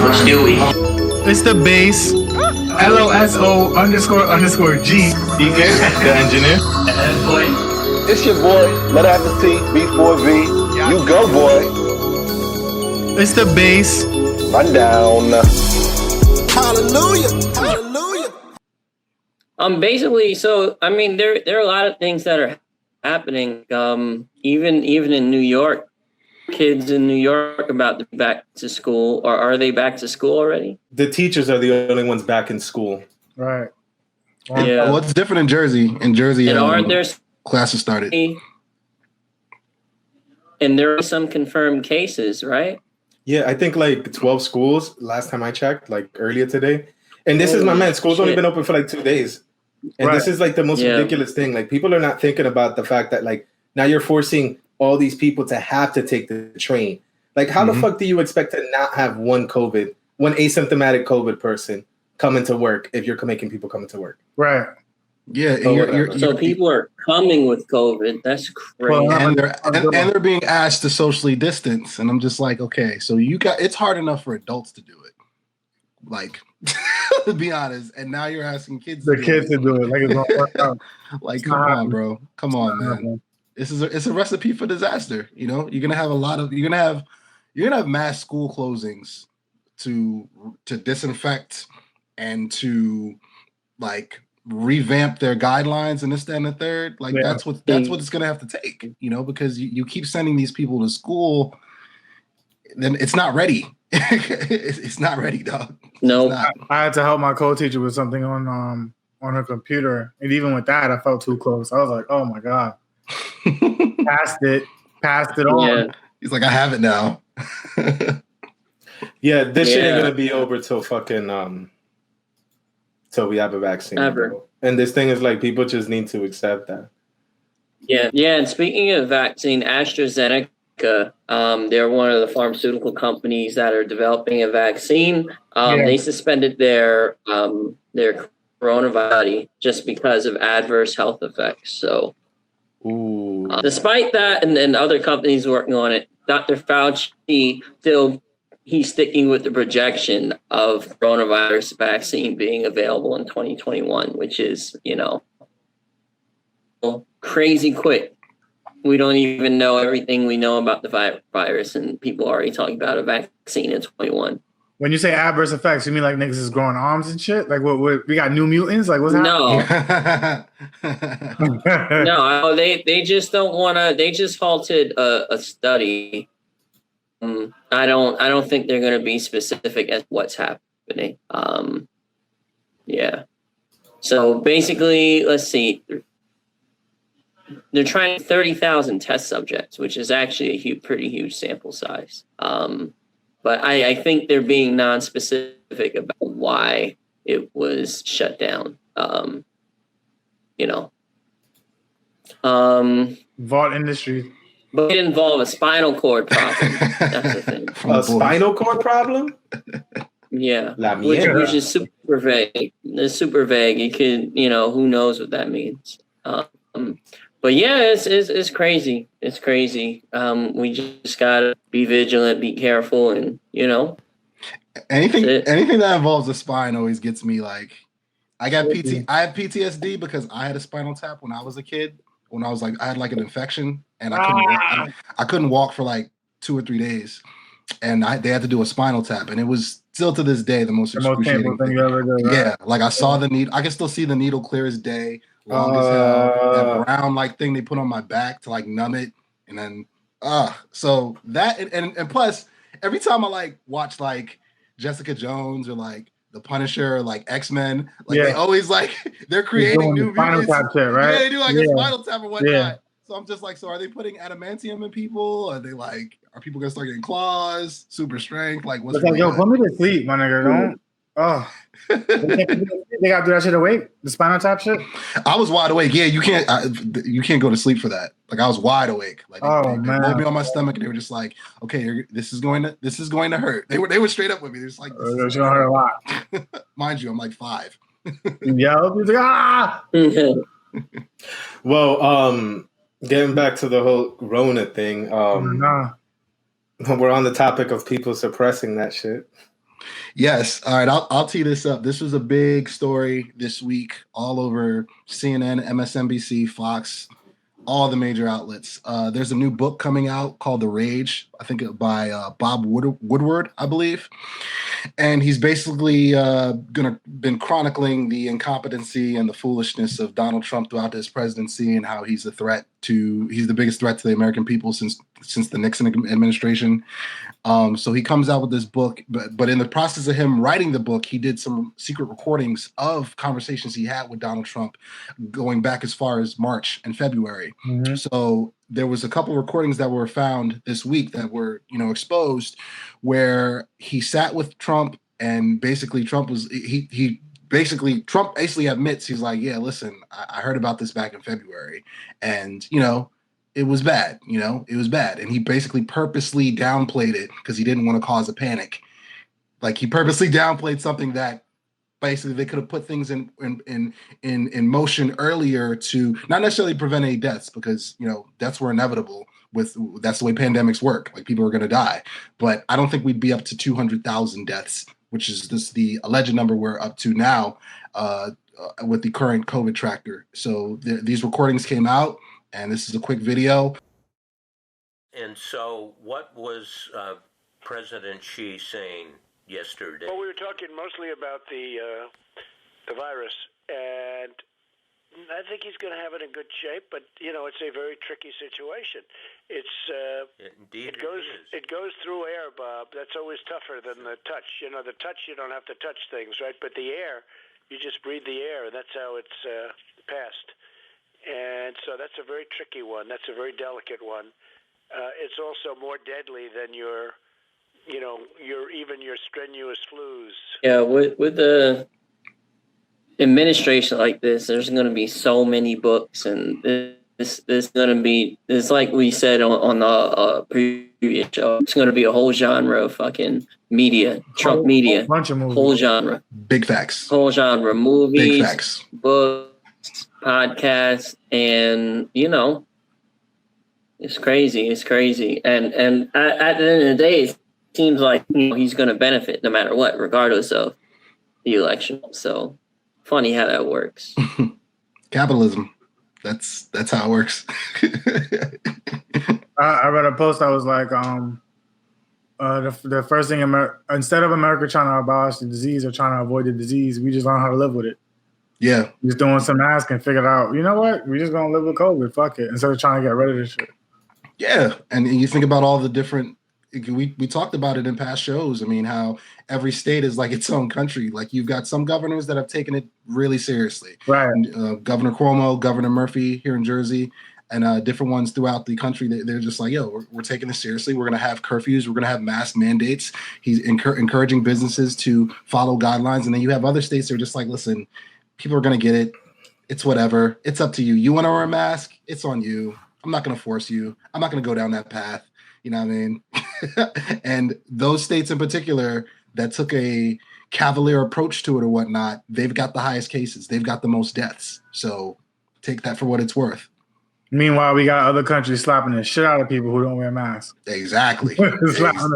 What's Dewey? It's the bass. LOSO underscore G. DK, the engineer. It's your boy, Letter After T, B4V. You go, boy. It's the bass. Run down. Hallelujah. Hallelujah. Basically, so I mean, there are a lot of things that are happening. Even in New York, kids in New York about to be back to school, or are they back to school already? The teachers are the only ones back in school. Right. Yeah. Well, it's different in Jersey. In Jersey, And aren't there classes started. And there are some confirmed cases, right? Yeah, I think like 12 schools last time I checked, like earlier today. And this is my man. School's only been open for like 2 days. And this is like the most ridiculous thing. Like people are not thinking about the fact that like now you're forcing all these people to have to take the train. Like how the fuck do you expect to not have one asymptomatic COVID person coming to work if you're making people come to work? Right. Yeah. So people are coming with COVID. That's crazy. And they're being asked to socially distance. And I'm just like, okay, so it's hard enough for adults to do it. Like, to be honest. And now you're asking kids to do it. Like it's gonna work out. Like, come on, bro. Come on, man. It's a recipe for disaster. You know, you're gonna have mass school closings to disinfect and to like revamp their guidelines and this, that, and the third. Like that's what it's gonna have to take, you know, because you keep sending these people to school, then it's not ready. It's not ready, dog. No, I had to help my co-teacher with something on her computer, and even with that, I felt too close. I was like, "Oh my god!" Passed it on. Yeah. He's like, "I have it now." Yeah, this shit ain't gonna be over till fucking till we have a vaccine. Ever. And this thing is like people just need to accept that. Yeah. And speaking of vaccine, AstraZeneca, they're one of the pharmaceutical companies that are developing a vaccine. They suspended their coronavirus just because of adverse health effects. So, despite that, and then other companies working on it, Dr. Fauci he's sticking with the projection of coronavirus vaccine being available in 2021, which is, crazy quick. We don't even know everything we know about the virus, and people are already talking about a vaccine in 21. When you say adverse effects, you mean like niggas is growing arms and shit? Like what we got new mutants? Like what's happening? No, they just don't want to. They just halted a study. I don't think they're going to be specific as what's happening. Yeah. So basically, let's see. They're trying 30,000 test subjects, which is actually a pretty huge sample size. But I think they're being non-specific about why it was shut down. Vault industry. But it involved a spinal cord problem. That's the thing. A spinal cord problem? Yeah. Which is super vague. It's super vague. You could, who knows what that means. But yeah, it's crazy. It's crazy. We just gotta be vigilant, be careful, and anything that involves the spine always gets me. Like, I have PTSD because I had a spinal tap when I was a kid. When I was like, I had like an infection and I couldn't walk for like 2 or 3 days, and they had to do a spinal tap, and it was still to this day the most excruciating thing you ever did. Right? Yeah, like I saw the needle. I can still see the needle clear as day. Long as hell, that brown like thing they put on my back to like numb it, and then so that and plus every time I like watch like Jessica Jones or like The Punisher or like X-Men, like they always like they're creating new spinal tap shit, right? Yeah, they do like a spinal tap or whatnot. Yeah. So I'm just like, so are they putting adamantium in people? Are people gonna start getting claws, super strength? Like what's like, yo, put me to sleep, my nigga. Don't. Oh, they gotta do that shit awake. The spinal tap shit. I was wide awake. Yeah, you can't go to sleep for that. Like I was wide awake. Like they put me on my stomach and they were just like, okay, this is going to hurt. They were straight up with me. They're just like, it's gonna hurt a lot. Mind you, I'm like 5. Yeah, he's like, ah. Well, getting back to the whole Rona thing. We're on the topic of people suppressing that shit. Yes. All right. I'll tee this up. This was a big story this week, all over CNN, MSNBC, Fox, all the major outlets. There's a new book coming out called The Rage. I think by Bob Woodward, I believe, and he's basically been chronicling the incompetency and the foolishness of Donald Trump throughout his presidency, and how he's the biggest threat to the American people since the Nixon administration. So he comes out with this book, but in the process of him writing the book, he did some secret recordings of conversations he had with Donald Trump going back as far as March and February. Mm-hmm. So there was a couple of recordings that were found this week that were, exposed, where he sat with Trump, and basically Trump basically admits, he's like, yeah, listen, I heard about this back in February, and it was bad, it was bad. And he basically purposely downplayed it because he didn't want to cause a panic. Like, he purposely downplayed something that basically they could have put things in motion earlier to not necessarily prevent any deaths, because, deaths were inevitable. That's the way pandemics work. Like, people are going to die. But I don't think we'd be up to 200,000 deaths, which is just the alleged number we're up to now with the current COVID tracker. So these recordings came out. And this is a quick video. And so what was President Xi saying yesterday? Well, we were talking mostly about the virus, and I think he's going to have it in good shape, but, it's a very tricky situation. Indeed it goes through air, Bob. That's always tougher than the touch. The touch, you don't have to touch things, right? But the air, you just breathe the air, and that's how it's passed. And so that's a very tricky one. That's a very delicate one. It's also more deadly than your strenuous flus. Yeah, with the administration like this, there's going to be so many books, and this going to be, it's like we said on the previous show, it's going to be a whole genre of fucking media, Trump media, bunch of movies. Whole genre. Big facts. Whole genre, movies, big facts, books, podcasts, and it's crazy, and at the end of the day, it seems like he's going to benefit no matter what, regardless of the election. So funny how that works. Capitalism, that's how it works. I read a post that was like the first thing instead of America trying to abolish the disease or trying to avoid the disease, we just learn how to live with it. Yeah. Just doing some masks and figured out, you know what? We're just going to live with COVID. Fuck it. Instead of trying to get rid of this shit. Yeah. And you think about all the different, we talked about it in past shows. I mean, how every state is like its own country. Like, you've got some governors that have taken it really seriously. Right. Governor Cuomo, Governor Murphy here in Jersey, and different ones throughout the country. They're just like, yo, we're taking this seriously. We're going to have curfews. We're going to have mask mandates. He's encouraging businesses to follow guidelines. And then you have other states that are just like, listen, people are going to get it. It's whatever. It's up to you. You want to wear a mask? It's on you. I'm not going to force you. I'm not going to go down that path. You know what I mean? And those states in particular that took a cavalier approach to it or whatnot, they've got the highest cases. They've got the most deaths. So take that for what it's worth. Meanwhile, we got other countries slapping the shit out of people who don't wear masks. Exactly.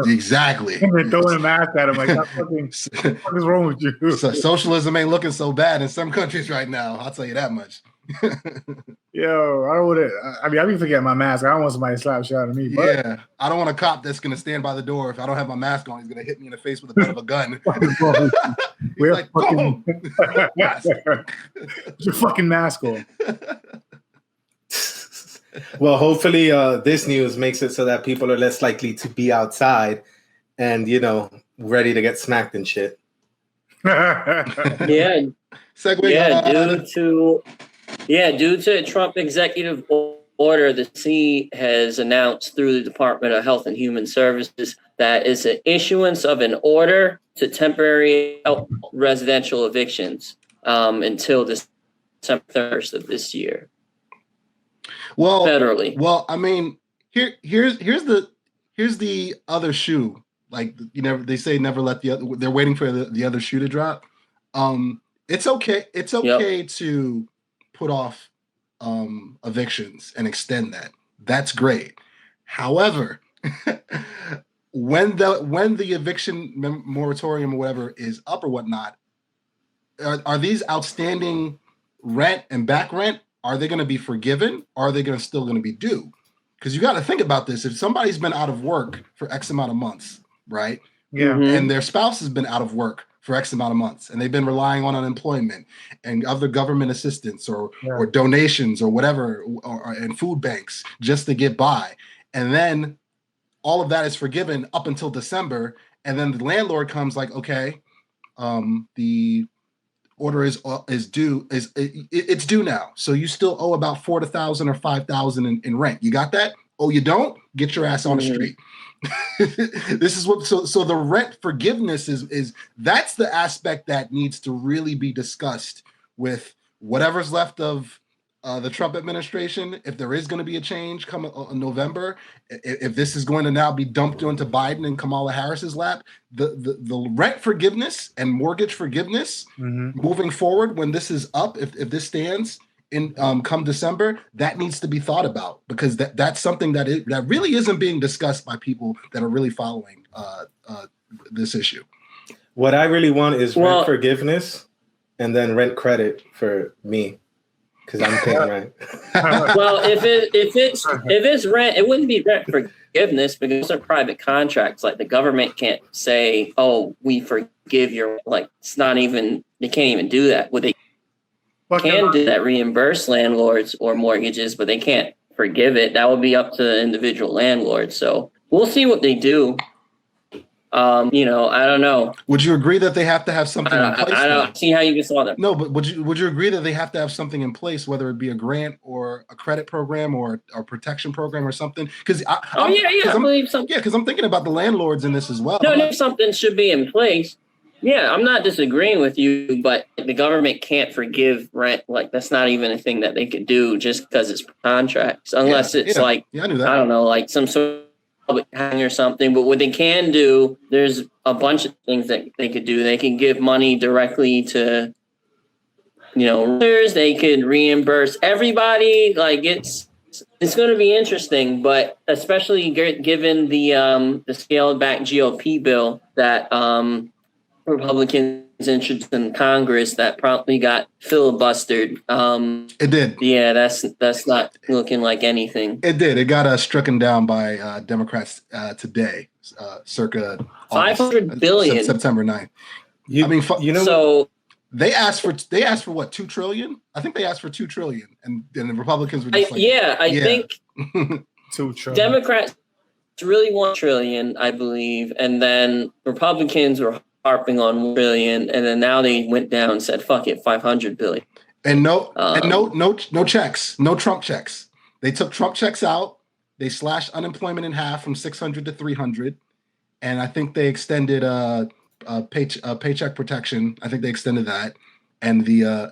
Exactly. And throwing a mask at them like, what is wrong with you? So socialism ain't looking so bad in some countries right now. I'll tell you that much. Yo, I don't want to. I be forgetting my mask. I don't want somebody to slap shit out of me. But. Yeah, I don't want a cop that's gonna stand by the door if I don't have my mask on. He's gonna hit me in the face with the butt of a gun. We're like, fucking. Your fucking mask on. Well, hopefully this news makes it so that people are less likely to be outside and, ready to get smacked and shit. Yeah. Due to Trump executive order, the CDC has announced through the Department of Health and Human Services that it's an issuance of an order to temporary residential evictions until December 1st of this year. Well, federally. Well, I mean, here's the other shoe. Like, they say never let the other. They're waiting for the other shoe to drop. It's okay. It's okay to put off evictions and extend that. That's great. However, when the eviction moratorium or whatever is up or whatnot, are these outstanding rent and back rent, are they going to be forgiven, or are they still going to be due? Because you got to think about this. If somebody's been out of work for X amount of months, right? Yeah. And their spouse has been out of work for X amount of months, and they've been relying on unemployment and other government assistance or donations or whatever, and food banks just to get by. And then all of that is forgiven up until December. And then the landlord comes like, okay, the order is due, it's due now. So you still owe about $4,000 or $5,000 in rent. You got that? Oh, you don't? Get your ass on the street. This is what, so the rent forgiveness is that's the aspect that needs to really be discussed with whatever's left of the Trump administration. If there is going to be a change come November, if this is going to now be dumped onto Biden and Kamala Harris's lap, the rent forgiveness and mortgage forgiveness moving forward, when this is up, if this stands in come December, that needs to be thought about, because that's something that really isn't being discussed by people that are really following this issue. What I really want is rent forgiveness and then rent credit for me, because I'm paying rent. Well, if it's rent, it wouldn't be rent forgiveness, because those are private contracts. Like, the government can't say, "Oh, we forgive your," like, it's not even, they can't even do that. What they can do that, reimburse landlords or mortgages, but they can't forgive it. That would be up to the individual landlord. So we'll see what they do. I don't know. Would you agree that they have to have something in place? I don't see how you can solve that. No, but would you agree that they have to have something in place, whether it be a grant or a credit program or a protection program or something? Because I believe something. Yeah, because I'm thinking about the landlords in this as well. No, something should be in place. Yeah, I'm not disagreeing with you, but the government can't forgive rent. Like, that's not even a thing that they could do just because it's contracts, unless it's I knew that. I don't know, like some sort of public housing or something. But what they can do, there's a bunch of things that they could do. They can give money directly to, renters. They could reimburse everybody. Like, it's going to be interesting, but especially given the scaled back GOP bill that Republicans introduced in Congress that promptly got filibustered. It did. Yeah, that's not looking like anything. It did. It got stricken down by Democrats today, circa $500 billion. September 9th. So they asked for what, $2 trillion? I think they asked for $2 trillion, and the Republicans were just I think $2 trillion. Democrats really want $1 trillion, I believe, and then Republicans were harping on $1 trillion, and then now they went down and said, "Fuck it, $500 billion." And no checks, no Trump checks. They took Trump checks out. They slashed unemployment in half from 600 to 300, and I think they extended paycheck protection. I think they extended that, and the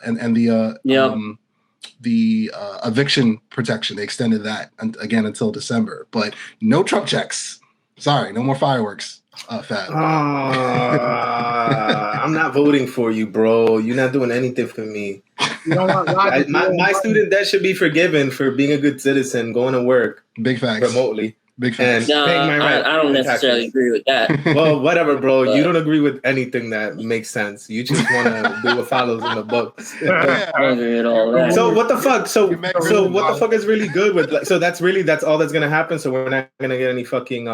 eviction protection. They extended that again until December, but no Trump checks. Sorry, no more fireworks. Fab. I'm not voting for you, bro. You're not doing anything for me. You know what? My student debt should be forgiven for being a good citizen, going to work. Big facts. Remotely. Big facts. No, I don't necessarily agree with that. Well, whatever, bro. You don't agree with anything that makes sense. You just want to do what follows in the book. I don't agree at all. That. So what the fuck? So what the fuck is really good with? So that's all that's gonna happen. So we're not gonna get any fucking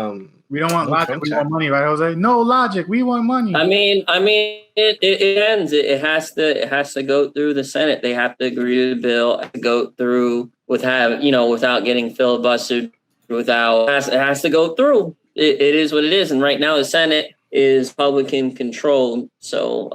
We don't want logic. We want money, right, Jose? No logic. We want money. I mean, it ends. It has to go through the Senate. They have to agree to the bill. Have to go through without getting filibustered. It has to go through. It is what it is. And right now the Senate is Republican controlled. So,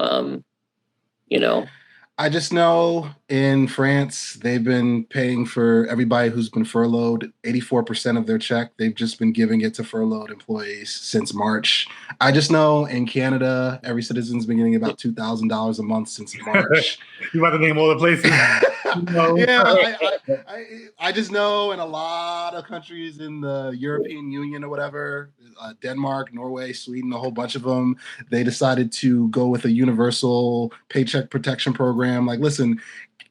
I just know in France, they've been paying for everybody who's been furloughed, 84% of their check. They've just been giving it to furloughed employees since March. I just know in Canada, every citizen's been getting about $2,000 a month since March. You about to name all the places? Yeah, I just know in a lot of countries in the European Union or whatever, Denmark, Norway, Sweden, a whole bunch of them, they decided to go with a universal paycheck protection program. Like, listen,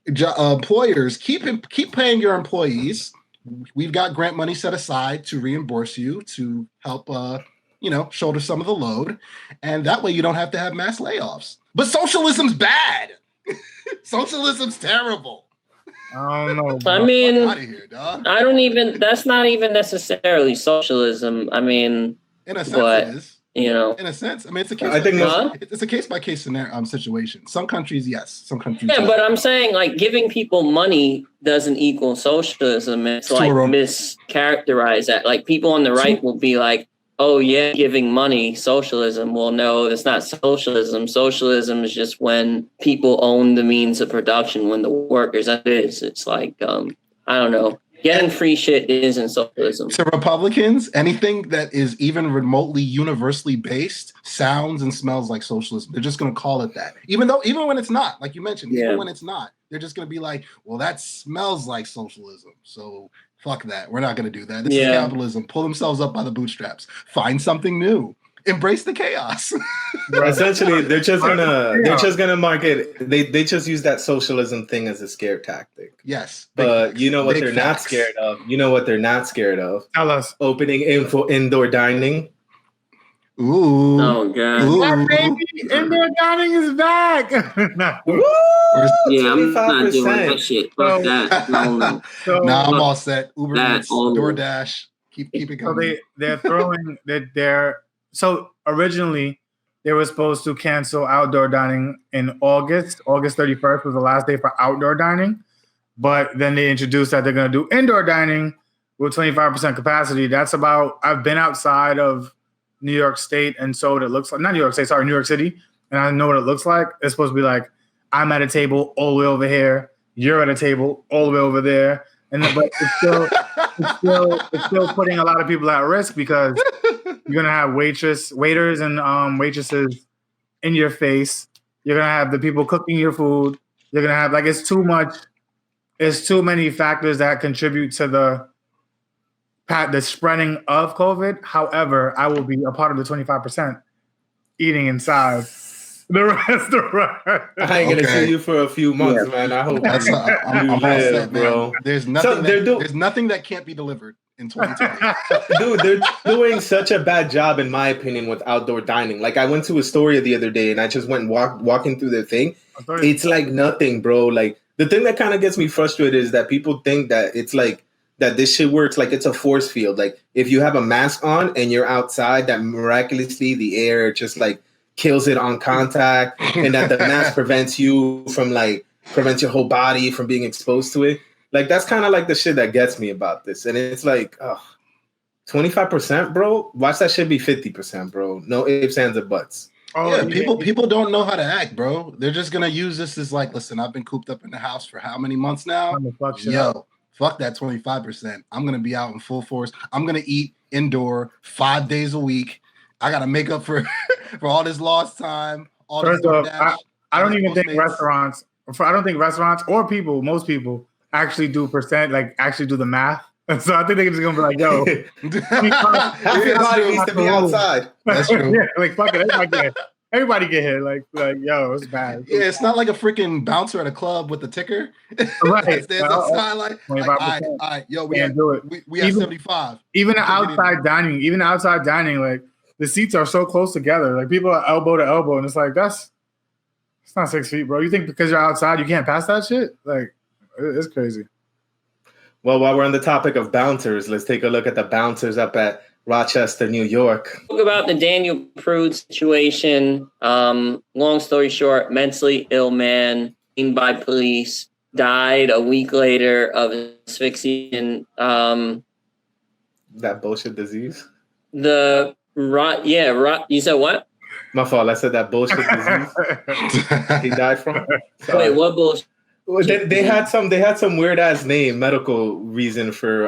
employers, keep paying your employees. We've got grant money set aside to reimburse you, to help shoulder some of the load, and that way you don't have to have mass layoffs. But socialism's bad. Socialism's terrible. I don't know. I mean, Out of here, dog. that's not even necessarily socialism. I mean, In a sense, but, it is. you know, In a sense, I mean, it's a case. I think it's a case by case situation. Some countries, yes. Some countries, yeah, no. but I'm saying like giving people money doesn't equal socialism. It's like mischaracterized that. Like people on the right will be like, oh yeah, giving money, socialism. Well, no, it's not socialism. Socialism is just when people own the means of production, when the workers, that is. It's like, I don't know. Getting free shit isn't socialism. To Republicans, anything that is even remotely universally based sounds and smells like socialism. They're just going to call it that. Even when it's not, like you mentioned, even when it's not, they're just going to be like, well, that smells like socialism. So fuck that. We're not going to do that. This is capitalism. Pull themselves up by the bootstraps. Find something new. Embrace the chaos. Essentially, they're just gonna market. They just use that socialism thing as a scare tactic. Yes, but you know what they're not scared of. You know what they're not scared of. Tell us. Opening indoor dining. Ooh. Oh god. Yeah, baby, indoor dining is back. Woo! Yeah, I'm not doing that shit. Fuck that. No. Nah, I'm all set. Uber Eats, DoorDash. Keep it going. So they're throwing So originally, they were supposed to cancel outdoor dining in August. August 31st was the last day for outdoor dining. But then they introduced that they're going to do indoor dining with 25% capacity. That's about, I've been outside of New York State, and so what it looks like, not New York State, sorry, New York City. And I know what it looks like. It's supposed to be like, I'm at a table all the way over here. You're at a table all the way over there. But it's still putting a lot of people at risk because you're gonna have waiters and waitresses in your face. You're gonna have the people cooking your food. You're gonna have it's too much. It's too many factors that contribute to the spreading of COVID. However, I will be a part of the 25% eating inside. The restaurant. I ain't gonna see you for a few months, man. I hope I'm you live, bro. There's nothing. There's nothing that can't be delivered in 2020. Dude, they're doing such a bad job, in my opinion, with outdoor dining. Like I went to Astoria the other day, and I just went walking through their thing. It's like nothing, bro. Like the thing that kind of gets me frustrated is that people think that it's like that this shit works like it's a force field. Like if you have a mask on and you're outside, that miraculously the air just like kills it on contact, and that the mask prevents your whole body from being exposed to it. Like that's kind of like the shit that gets me about this. And it's like, 25%, bro. Watch that shit be 50%, bro. No ifs, ands, or buts. People don't know how to act, bro. They're just gonna use this as like, listen, I've been cooped up in the house for how many months now? Fuck that 25%. I'm gonna be out in full force. I'm gonna eat indoor 5 days a week. I gotta make up for all this lost time. First off, I don't even think restaurants. I don't think restaurants or most people actually do the math. So I think they're just gonna be like, "Yo, everybody needs to be outside." That's true. Yeah, like fuck it, everybody get hit. Like yo, it's bad. Yeah, it's not like a freaking bouncer at a club with the ticker. Right. Stands outside like, all right, yo, we have 75. Even outside dining, like the seats are so close together. Like people are elbow to elbow, and it's like it's not 6 feet, bro. You think because you're outside you can't pass that shit? Like it's crazy. Well, while we're on the topic of bouncers, let's take a look at the bouncers up at Rochester, New York. Talk about the Daniel Prude situation. Long story short, mentally ill man seen by police, died a week later of asphyxiation. That bullshit disease? You said what? My fault. I said that bullshit disease he died from. Wait, what bullshit? Well, they had some weird ass name, medical reason for.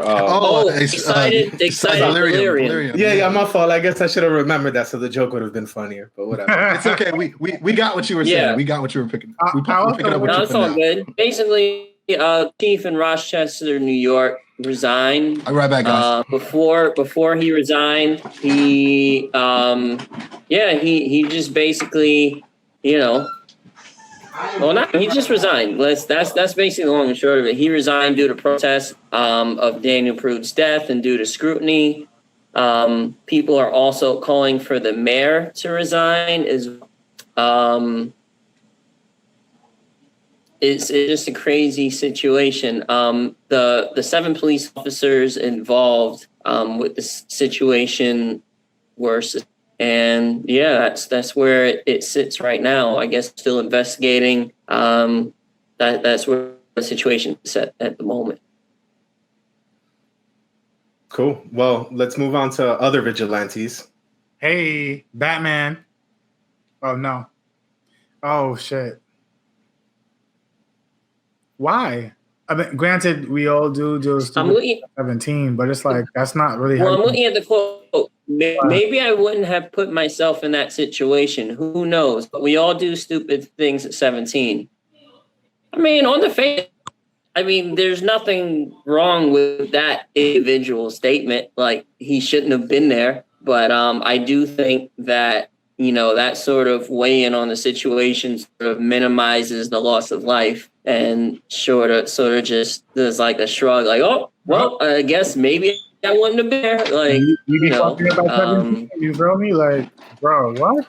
Excited delirium. Yeah, my fault. I guess I should have remembered that, so the joke would have been funnier. But whatever. It's okay. We got what you were saying. Yeah. We got what you were picking. We picking up what you were That's all good. Basically, chief in Rochester, New York, resigned. I'll be right back, guys. Before he resigned, he just basically, he just resigned. That's basically the long and short of it. He resigned due to protest of Daniel Prude's death and due to scrutiny. People are also calling for the mayor to resign. It's just a crazy situation. The 7 police officers involved with the situation were, and yeah, that's where it sits right now. I guess still investigating. That's where the situation is at the moment. Cool. Well, let's move on to other vigilantes. Hey, Batman. Oh no. Oh shit. Why? I mean, granted, we all do stupid 17, but it's like that's not really. Well, I'm looking at the quote. Maybe I wouldn't have put myself in that situation. Who knows? But we all do stupid things at 17. I mean, on the face, I mean, there's nothing wrong with that individual statement. Like, he shouldn't have been there. But I do think that, that sort of weigh in on the situation sort of minimizes the loss of life and sort of just there's like a shrug, like, oh, well, I guess maybe I wouldn't have been there. Like, you talking about 17, you feel me? Like, bro, what?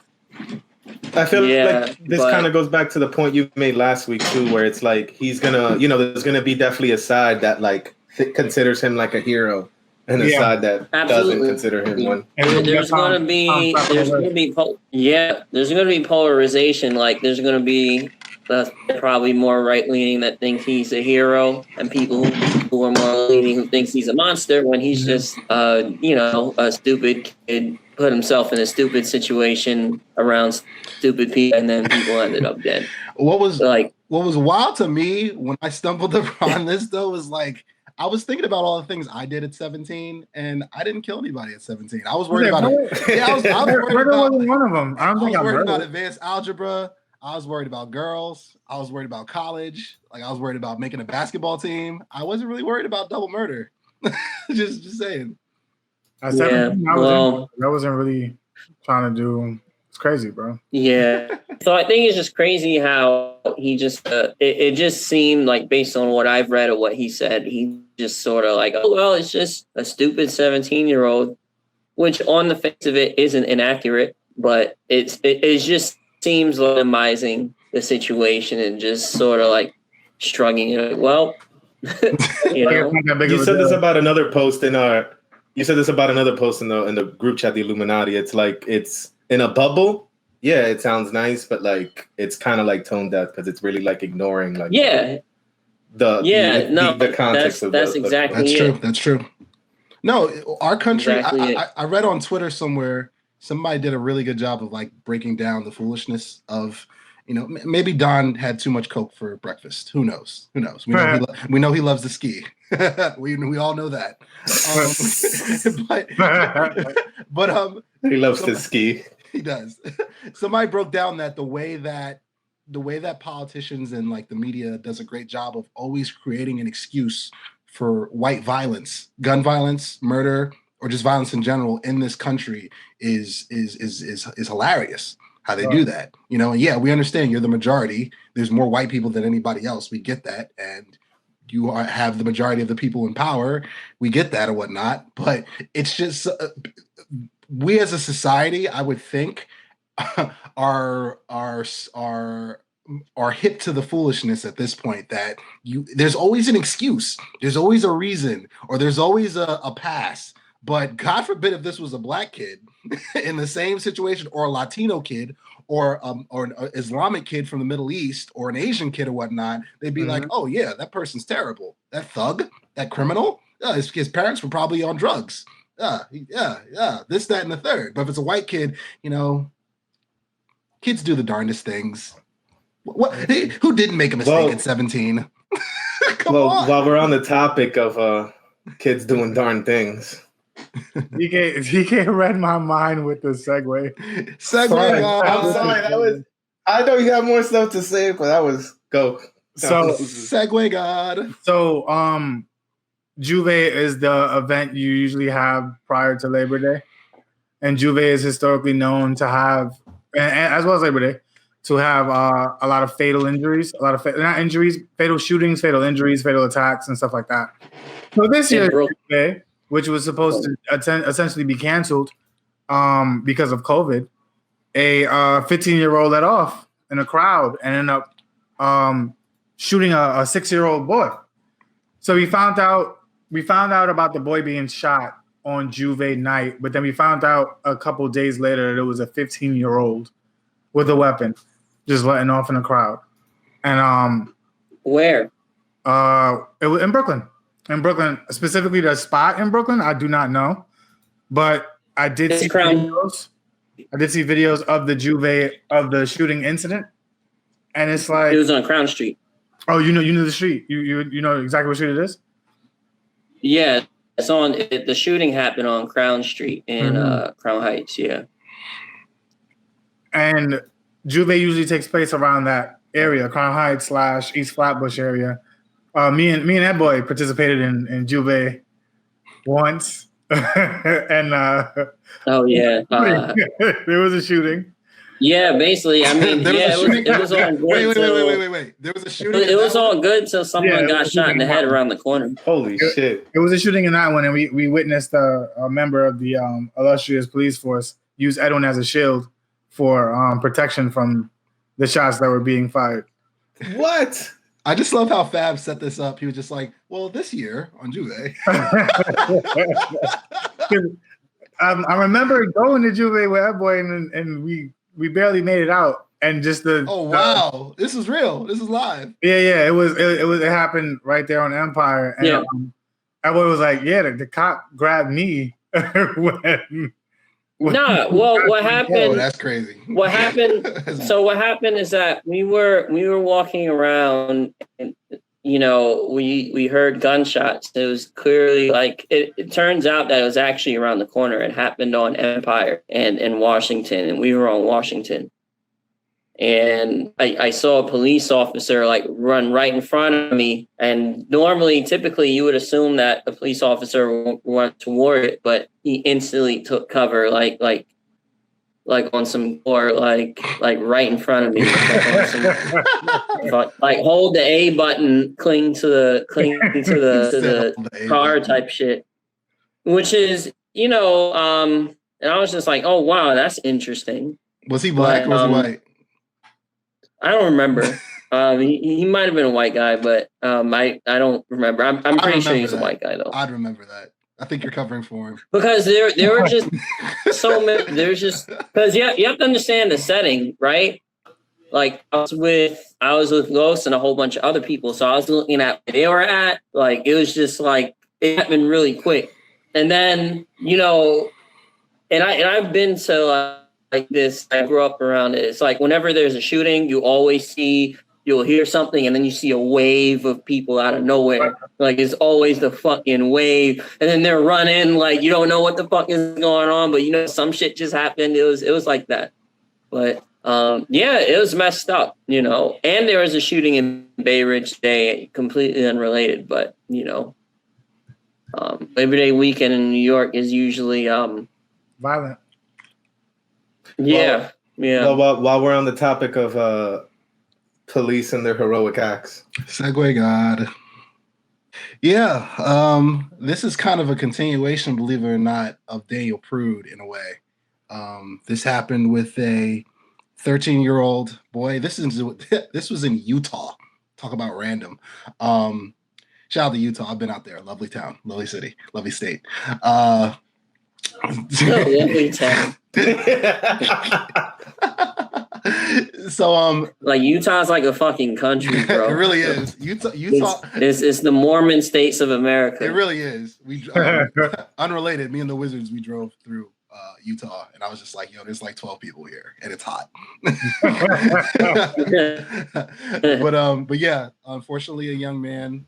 I feel like this kind of goes back to the point you made last week too, where it's like he's gonna, there's gonna be definitely a side that like considers him like a hero, and a side that doesn't consider him one. There's gonna be polarization. Like, there's gonna be probably more right leaning that think he's a hero, and people who are more leaning who thinks he's a monster when he's just a stupid kid. Put himself in a stupid situation around stupid people, and then people ended up dead. What was wild to me when I stumbled upon this though was like I was thinking about all the things I did at 17, and I didn't kill anybody at 17. I was worried about it. Yeah, I was worried about one of them. I was worried about advanced algebra. I was worried about girls. I was worried about college. Like, I was worried about making a basketball team. I wasn't really worried about double murder. just saying. At 17, I wasn't really trying to do. It's crazy, bro. Yeah. So I think it's just crazy how he just it just seemed like, based on what I've read of what he said, he just sort of like, oh well, it's just a stupid 17-year-old, which on the face of it isn't inaccurate, but it just seems minimizing the situation and just sort of like shrugging it. Like, well, You said this about another post in our. You said this about another post in the group chat, the Illuminati. It's like it's in a bubble. Yeah, it sounds nice, but like it's kind of like tone deaf because it's really like ignoring like the context of that's exactly That's true. No, our country. Exactly I read on Twitter somewhere somebody did a really good job of like breaking down the foolishness of. Maybe Don had too much Coke for breakfast. Who knows? We know he loves to ski. we all know that. But he loves to ski. He does. Somebody broke down that the way that politicians and like the media does a great job of always creating an excuse for white violence, gun violence, murder, or just violence in general in this country is hilarious. How they do that, and yeah, we understand you're the majority. There's more white people than anybody else. We get that, and you have the majority of the people in power. We get that or whatnot, but it's just we as a society, I would think, are hip to the foolishness at this point. That there's always an excuse, there's always a reason, or there's always a pass. But God forbid if this was a black kid in the same situation, or a Latino kid, or an Islamic kid from the Middle East, or an Asian kid or whatnot, they'd be like, oh yeah, that person's terrible. That thug, that criminal, his parents were probably on drugs. This, that, and the third. But if it's a white kid, kids do the darndest things. Who didn't make a mistake at 17? Come on. While we're on the topic of kids doing darn things. DK read my mind with the segue. I'm sorry. I know you have more stuff to say, but that was go. So segue God. So Juve is the event you usually have prior to Labor Day, and Juve is historically known to have, and as well as Labor Day, to have a lot of fatal injuries, fatal shootings, fatal injuries, fatal attacks, and stuff like that. So this year, Juve which was supposed to essentially be canceled because of COVID, a 15-year-old let off in a crowd and ended up shooting a 6-year-old boy. So we found out about the boy being shot on Juve night, but then we found out a couple days later that it was a 15-year-old with a weapon just letting off in a crowd. And where? It was in Brooklyn. In Brooklyn, specifically the spot in Brooklyn, I do not know, but I did see videos. I did see videos of the Juve of the shooting incident, and it's like it was on Crown Street. Oh, you know the street. You know exactly what street it is. Yeah, it's on. The shooting happened on Crown Street in Crown Heights. Yeah, and Juve usually takes place around that area, Crown Heights / East Flatbush area. Me and that boy participated in Juve once, and oh yeah, there was a shooting. Yeah, basically, I mean, it was all good. Wait. There was a shooting. It was all good until someone got shot in the head around the corner. Holy shit! It was a shooting in that one, and we witnessed a member of the illustrious police force use Edwin as a shield for protection from the shots that were being fired. What? I just love how Fab set this up. He was just like, well, this year on Juve. I remember going to Juve with that boy, and we barely made it out. And just wow, this is real. This is live. Yeah. It happened right there on Empire. And that boy was like, yeah, the cop grabbed me when what happened? Oh, that's crazy. What happened? So what happened is that we were walking around, and we heard gunshots. It was clearly like it turns out that it was actually around the corner. It happened on Empire and in Washington, and we were on Washington. And I saw a police officer like run right in front of me. And typically you would assume that a police officer went toward it, but he instantly took cover, like on some, or like right in front of me, like hold the A button, cling to the car type shit, which is, and I was just like, oh wow, that's interesting. Was he black or was he white? I don't remember. He might have been a white guy, but I don't remember. I'm pretty sure he's a white guy though. I'd remember that. I think you're covering for him because there were just so many. There's just because you have to understand the setting, right? Like I was with Ghost and a whole bunch of other people, so I was looking at where they were at. Like it was just like it happened really quick, and then and I've been to like this. I grew up around it. It's like whenever there's a shooting, you'll hear something and then you see a wave of people out of nowhere. Like it's always the fucking wave. And then they're running, like you don't know what the fuck is going on, but some shit just happened. It was like that. But it was messed up, And there was a shooting in Bay Ridge today, completely unrelated, but Labor Day weekend in New York is usually violent. Yeah. Well, while we're on the topic of police and their heroic acts. Segue God. Yeah. This is kind of a continuation, believe it or not, of Daniel Prude in a way. This happened with a 13-year-old boy. This was in Utah. Talk about random. Shout out to Utah. I've been out there. Lovely town, lovely city, lovely state. Lovely town. So like Utah's like a fucking country, bro. It really is. Utah it's the Mormon states of America. It really is. We unrelated, me and the Wizards, we drove through Utah and I was just like, yo, there's like 12 people here and it's hot. But yeah, unfortunately a young man,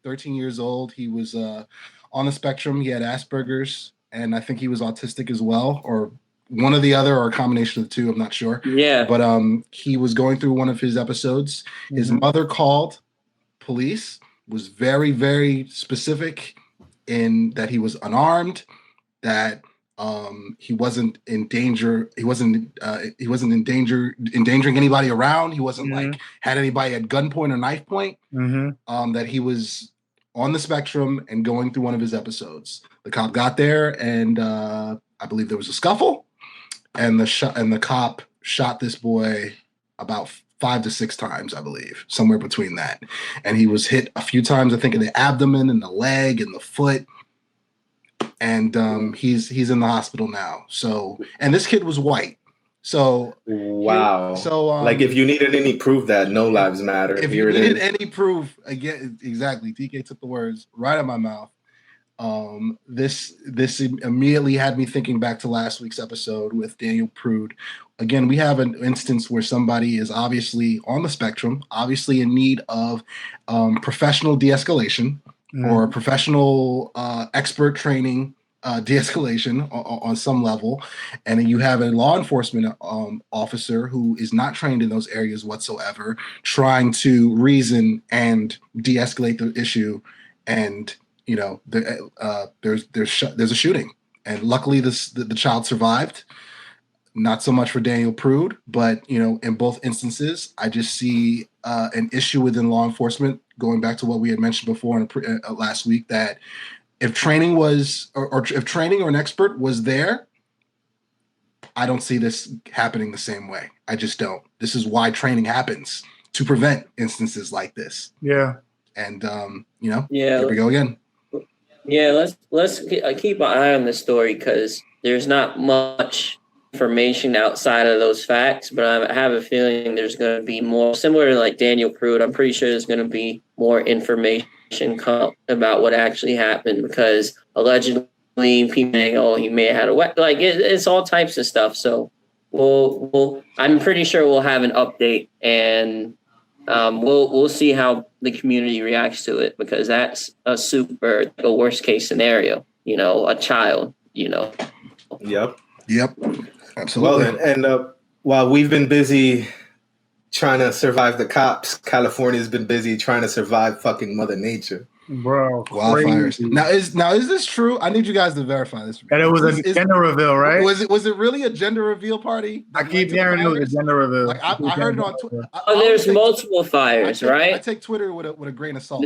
13 years old, he was on the spectrum. He had Asperger's and I think he was autistic as well, or one or the other, or a combination of the two. I'm not sure. Yeah. But he was going through one of his episodes. His mother called police, was very, very specific in that he was unarmed, that he wasn't in danger. He wasn't endangering anybody around. He wasn't like had anybody at gunpoint or knife point. That he was on the spectrum and going through one of his episodes. The cop got there, and I believe there was a scuffle, and the cop shot this boy about 5 to 6 times, I believe, somewhere between that. And he was hit a few times, I think, in the abdomen, and the leg, and the foot. And he's in the hospital now. So, and this kid was white. So wow. So like, if you needed any proof that no lives matter, if here you it needed is. any proof, again, exactly. TK took the words right out of my mouth. This immediately had me thinking back to last week's episode with Daniel Prude. Again, we have an instance where somebody is obviously on the spectrum, obviously in need of professional de-escalation or professional expert training de-escalation on some level, and then you have a law enforcement officer who is not trained in those areas whatsoever, trying to reason and de-escalate the issue, and you know, there's a shooting, and luckily the child survived. Not so much for Daniel Prude, but you know, in both instances, I just see an issue within law enforcement. Going back to what we had mentioned before last week, that if training was, or if training or an expert was there, I don't see this happening the same way. I just don't. This is why training happens, to prevent instances like this. Yeah. And you know, Yeah. here we go again. Yeah, let's keep an eye on this story, because there's not much information outside of those facts, but I have a feeling there's going to be more, similar to like Daniel Prude. I'm pretty sure there's going to be more information come about what actually happened, because allegedly people saying, oh, he may have had a weapon. Like it's all types of stuff. So we'll I'm pretty sure we'll have an update, and we'll see how the community reacts to it, because that's a worst case scenario. You know, a child. You know. Yep. Absolutely. Well, and while we've been busy trying to survive the cops, California's been busy trying to survive fucking Mother Nature. Bro, wildfires. crazy. Now is this true? I need you guys to verify this. And it was a gender reveal, right? Was it really a gender reveal party? I keep hearing it was a gender reveal. Like I heard it on Twitter. There's multiple fires, right? I take Twitter with a grain of salt.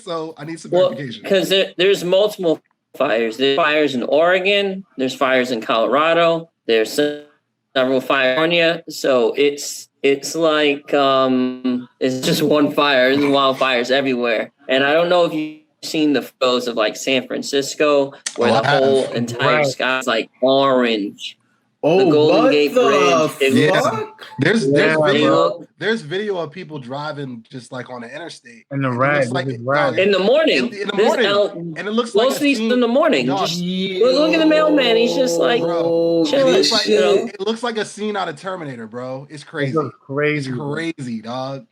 So I need some Well, verification. because there's multiple fires. There's fires in Oregon. There's fires in Colorado. There's several fires in California. So it's like it's just one fire. There's wildfires everywhere. And I don't know if you've seen the photos of like San Francisco, where the whole entire sky is like orange. Oh, the Golden what Gate the Bridge. fuck? There's video of people driving just like on the interstate in the red, in the morning. In the morning, and it looks like mostly in the morning. Just look at the mailman. He's just like chilling. It looks like a scene out of Terminator, bro. It's crazy. Crazy. It's crazy, dog.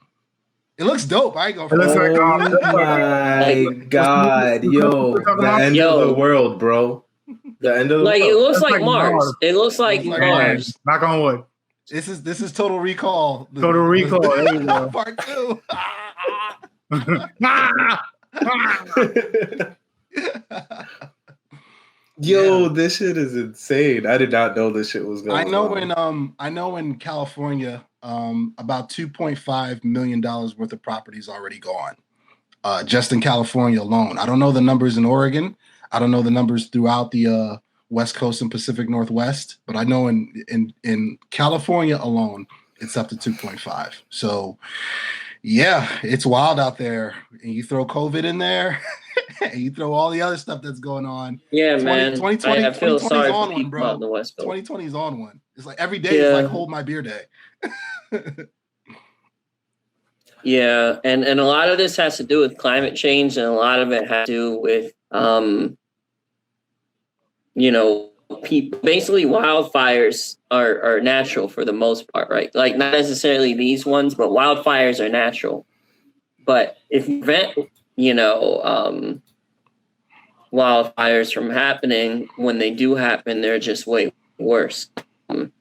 It looks dope. I ain't gonna. Oh my god, yo, the end of the world, bro. The end of the world. It looks like Mars. It looks like Mars. Knock on wood. This is Total Recall. Total Recall. There you go. Part 2. Yo, this shit is insane. I did not know this shit was going on. I know in California, about $2.5 million worth of property is already gone. Just in California alone. I don't know the numbers in Oregon. I don't know the numbers throughout the West Coast and Pacific Northwest, but I know in California alone, it's up to 2.5. So yeah, it's wild out there. And you throw COVID in there, and you throw all the other stuff that's going on. Yeah, man. 2020, I feel 2020 sorry is on for one, people bro. on the West Coast. 2020 is on one. It's like every day is like hold my beer day. Yeah, and a lot of this has to do with climate change, and a lot of it has to do with people. Basically, wildfires are natural for the most part, right? Like not necessarily these ones, but wildfires are natural. But if you prevent, wildfires from happening, when they do happen, they're just way worse.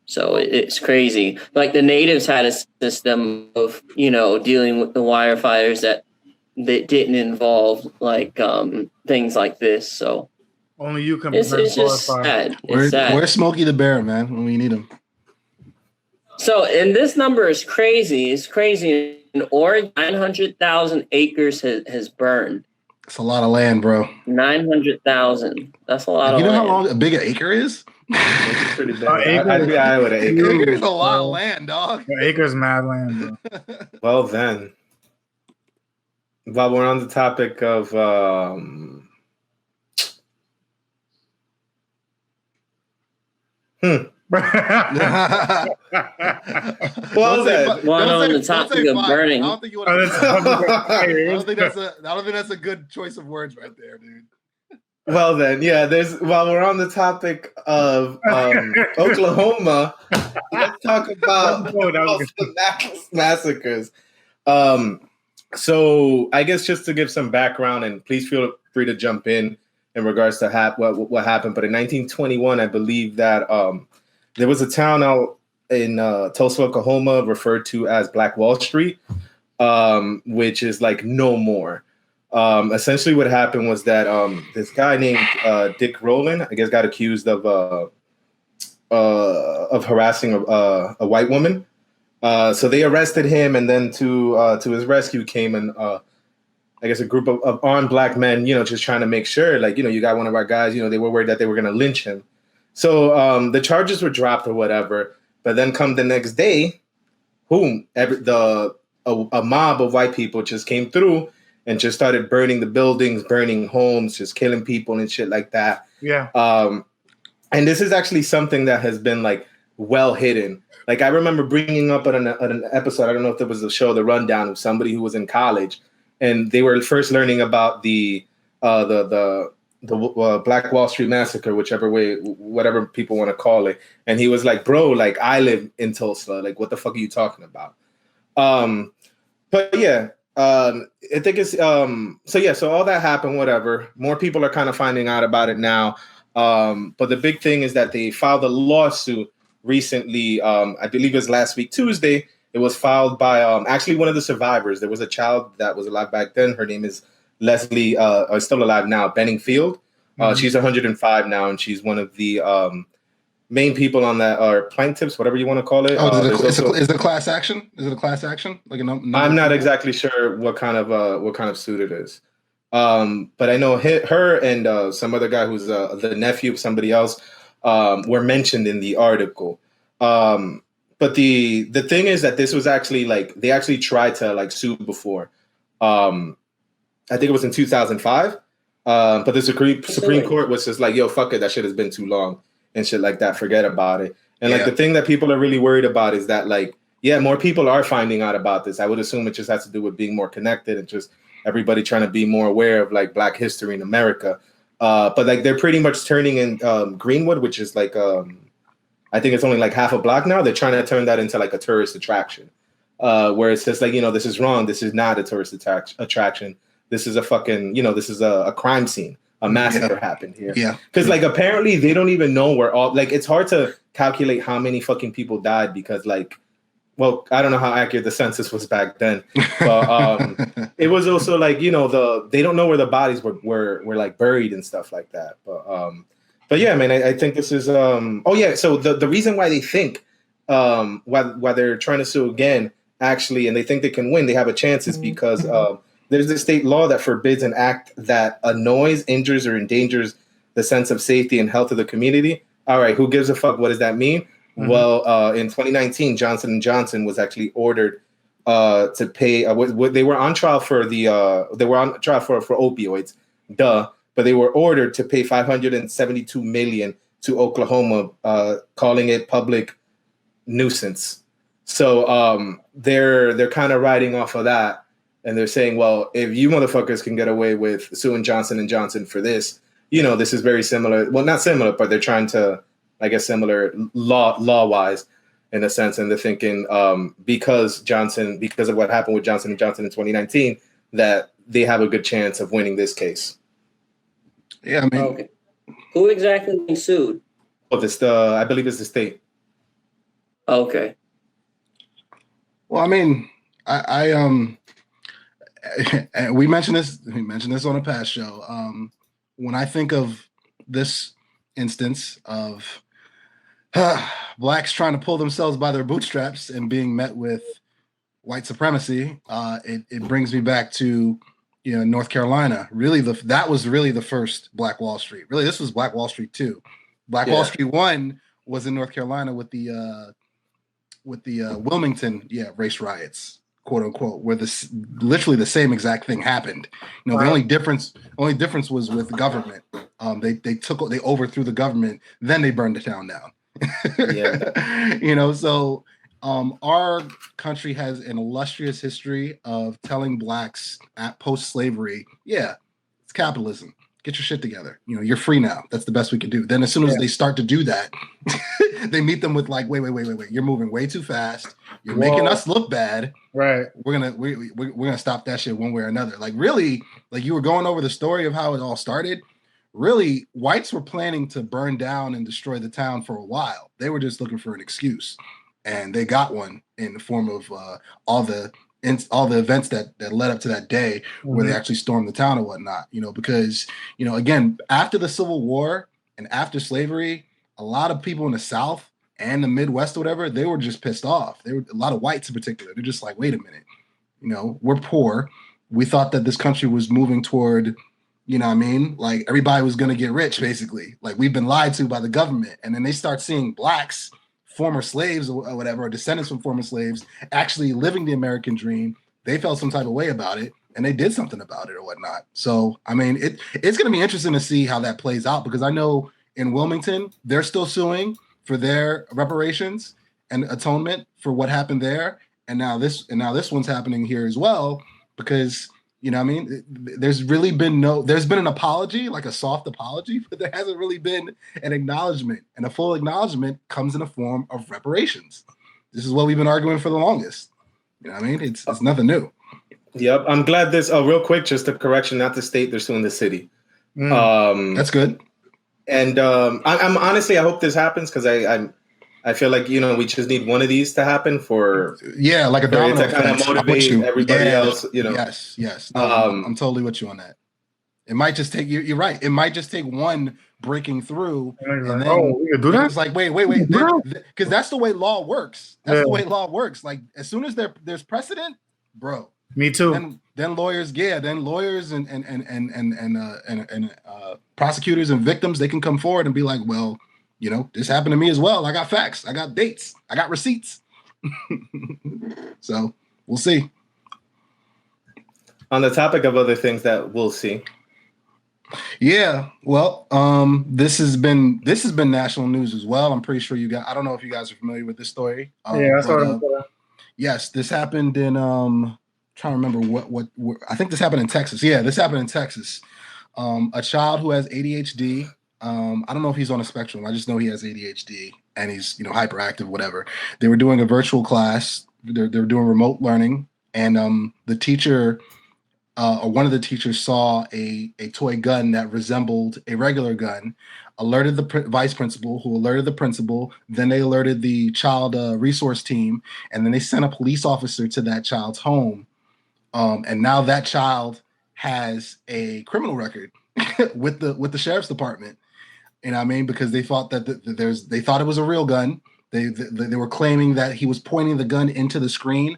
So it's crazy. Like the natives had a system of, dealing with the wildfires that didn't involve like things like this. So only you can. It's just sad. Where's Smokey the Bear, man, when we need him? So, and this number is crazy. It's crazy. In Oregon, 900,000 acres has burned. It's a lot of land, bro. 900,000. That's a lot of You know land. how long a big an acre is? It's pretty big. Acre- I'd be alright with an acre. Acre is a lot of land, dog. Acres mad land, bro. Well then, while we're on the topic of Well then, Well, on the topic of burning. I don't think you want I don't think that's a good choice of words right there, dude. well then, yeah. While we're on the topic of Oklahoma, let's talk about the massacres. So I guess just to give some background, and please feel free to jump in regards to what happened. But in 1921, I believe that there was a town out in Tulsa, Oklahoma, referred to as Black Wall Street, which is like no more. Essentially, what happened was that this guy named Dick Rowland, I guess, got accused of harassing a white woman. So they arrested him, and then to his rescue came I guess a group of armed black men, just trying to make sure, like, you got one of our guys, they were worried that they were going to lynch him. So the charges were dropped or whatever. But then come the next day, a mob of white people just came through and just started burning the buildings, burning homes, just killing people and shit like that. Yeah. And this is actually something that has been like well hidden. Like I remember bringing up on an episode, I don't know if it was the show, The Rundown, of somebody who was in college, and they were first learning about the Black Wall Street Massacre, whatever people want to call it. And he was like, bro, like I live in Tulsa. Like, what the fuck are you talking about? But yeah, I think it's, so all that happened, whatever. More people are kind of finding out about it now. But the big thing is that they filed a lawsuit recently. I believe it was last week, Tuesday. It was filed by actually one of the survivors. There was a child that was alive back then. Her name is Leslie, still alive now, Benningfield. She's 105 now, and she's one of the main people on that, or plaintiffs, whatever you want to call it. Is it a class action? Is it a class action? Like I'm not exactly sure what kind of suit it is. But I know her and some other guy who's the nephew of somebody else were mentioned in the article. But the thing is that this was actually they actually tried to sue before. I think it was in 2005. But the Supreme Court was just like, yo, fuck it. That shit has been too long and shit like that. Forget about it. And the thing that people are really worried about is that more people are finding out about this. I would assume it just has to do with being more connected and just everybody trying to be more aware of Black history in America. But they're pretty much turning in Greenwood, which is I think it's only half a block now. They're trying to turn that into a tourist attraction, where it's just this is wrong. This is not a tourist attraction. This is a fucking, this is a crime scene. A massacre happened here. Yeah. Because apparently they don't even know where all, it's hard to calculate how many fucking people died because I don't know how accurate the census was back then. But it was also they don't know where the bodies were buried and stuff like that. But yeah, man, I think this is, so the reason why they think, why they're trying to sue again, actually, and they think they can win, they have a chance is because, there's a state law that forbids an act that annoys, injures, or endangers the sense of safety and health of the community. All right, who gives a fuck? What does that mean? Mm-hmm. Well, in 2019, Johnson & Johnson was actually ordered to pay. They were on trial for for opioids, but they were ordered to pay $572 million to Oklahoma, calling it public nuisance. So they're kind of riding off of that. And they're saying, well, if you motherfuckers can get away with suing Johnson & Johnson for this, this is very similar. Well, not similar, but they're trying to, I guess, similar law-wise in a sense. And they're thinking because of what happened with Johnson & Johnson in 2019, that they have a good chance of winning this case. Yeah, I mean. Okay. Who exactly sued? Oh, I believe it's the state. Okay. Well, I mean, and we mentioned this on a past show. When I think of this instance of blacks trying to pull themselves by their bootstraps and being met with white supremacy. It brings me back to North Carolina. Really, that was really the first Black Wall Street. Really, this was Black Wall Street 2. Black Wall Street 1 was in North Carolina with the Wilmington race riots, quote unquote, where literally the same exact thing happened. The only difference was with the government. They overthrew the government, then they burned the town down. So our country has an illustrious history of telling blacks at post-slavery, it's capitalism. Get your shit together. You're free now. That's the best we can do. Then as soon as they start to do that, they meet them with like, wait. You're moving way too fast. You're making us look bad. Right. We're gonna stop that shit one way or another. Like really, like you were going over the story of how it all started. Really, whites were planning to burn down and destroy the town for a while. They were just looking for an excuse, and they got one in the form of all the events that led up to that day where they actually stormed the town and whatnot, because, again, after the Civil War and after slavery, a lot of people in the South and the Midwest or whatever, they were just pissed off. They were a lot of whites in particular. They're just like, wait a minute, we're poor. We thought that this country was moving toward, like everybody was going to get rich, basically. Like we've been lied to by the government. And then they start seeing blacks, former slaves or whatever, or descendants from former slaves actually living the American dream. They felt some type of way about it and they did something about it or whatnot. So, it's going to be interesting to see how that plays out, because I know in Wilmington, they're still suing for their reparations and atonement for what happened there. And now this one's happening here as well, because there's been an apology, like a soft apology, but there hasn't really been an acknowledgement, and a full acknowledgement comes in the form of reparations. This is what we've been arguing for the longest. It's nothing new. Yep. I'm glad this, real quick, just a correction, not the state, they're suing the city. That's good. And I'm honestly, I hope this happens, because I feel like, we just need one of these to happen for like a domino to kind of motivate everybody else. Yes. I'm totally with you on that. It might just take you're right. It might just take one breaking through, and then we can do that. It's like wait, because that's the way law works. That's the way law works. Like as soon as there's precedent, bro. Me too. Then lawyers, and prosecutors and victims, they can come forward and be like, well, this happened to me as well. I got facts. I got dates. I got receipts. So we'll see. On the topic of other things that we'll see. Yeah. Well, this has been national news as well. I'm pretty sure I don't know if you guys are familiar with this story. Yes, this happened in trying to remember what I think this happened in Texas. Yeah, this happened in Texas. A child who has ADHD. I don't know if he's on a spectrum. I just know he has ADHD and he's, hyperactive, whatever. They were doing a virtual class. They're doing remote learning, and the teacher, or one of the teachers, saw a toy gun that resembled a regular gun. Alerted the vice principal, who alerted the principal. Then they alerted the child resource team, and then they sent a police officer to that child's home. And now that child has a criminal record with the sheriff's department. Because they thought that they thought it was a real gun. They were claiming that he was pointing the gun into the screen.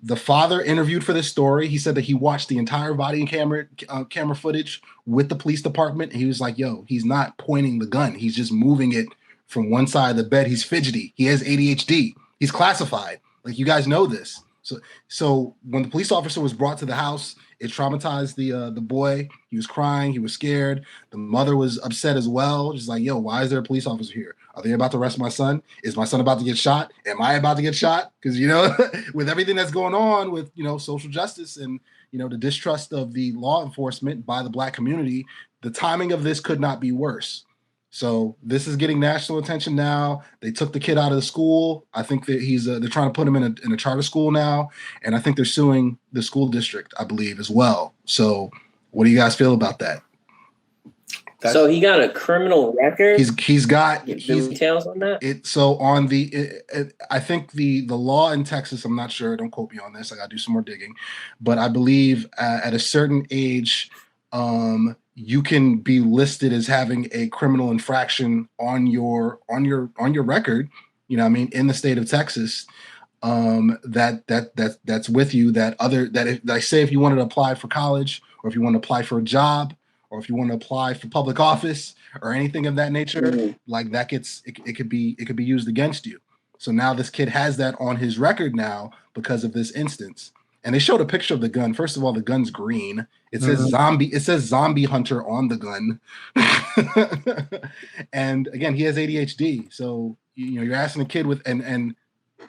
The father interviewed for this story. He said that he watched the entire body camera footage with the police department. He was like, yo, he's not pointing the gun. He's just moving it from one side of the bed. He's fidgety. He has ADHD. He's classified. Like, you guys know this. So when the police officer was brought to the house, it traumatized the boy. He was crying. He was scared. The mother was upset as well. Just like, yo, why is there a police officer here? Are they about to arrest my son? Is my son about to get shot? Am I about to get shot? Because, with everything that's going on with, social justice and, the distrust of the law enforcement by the Black community, the timing of this could not be worse. So this is getting national attention now. They took the kid out of the school. I think that they're trying to put him in a charter school now. And I think they're suing the school district, I believe, as well. So what do you guys feel about that? So he got a criminal record. He's got details on that. I think the law in Texas, I'm not sure. Don't quote me on this. I got to do some more digging. But I believe at a certain age, you can be listed as having a criminal infraction on your record, you know what I mean, in the state of Texas, that's with you, if you wanted to apply for college, or if you want to apply for a job, or if you want to apply for public office or anything of that nature, like that it could be used against you. So now this kid has that on his record now because of this instance. And they showed a picture of the gun. First of all, the gun's green. It says zombie. It says zombie hunter on the gun. And again, he has ADHD. So you're asking a kid with and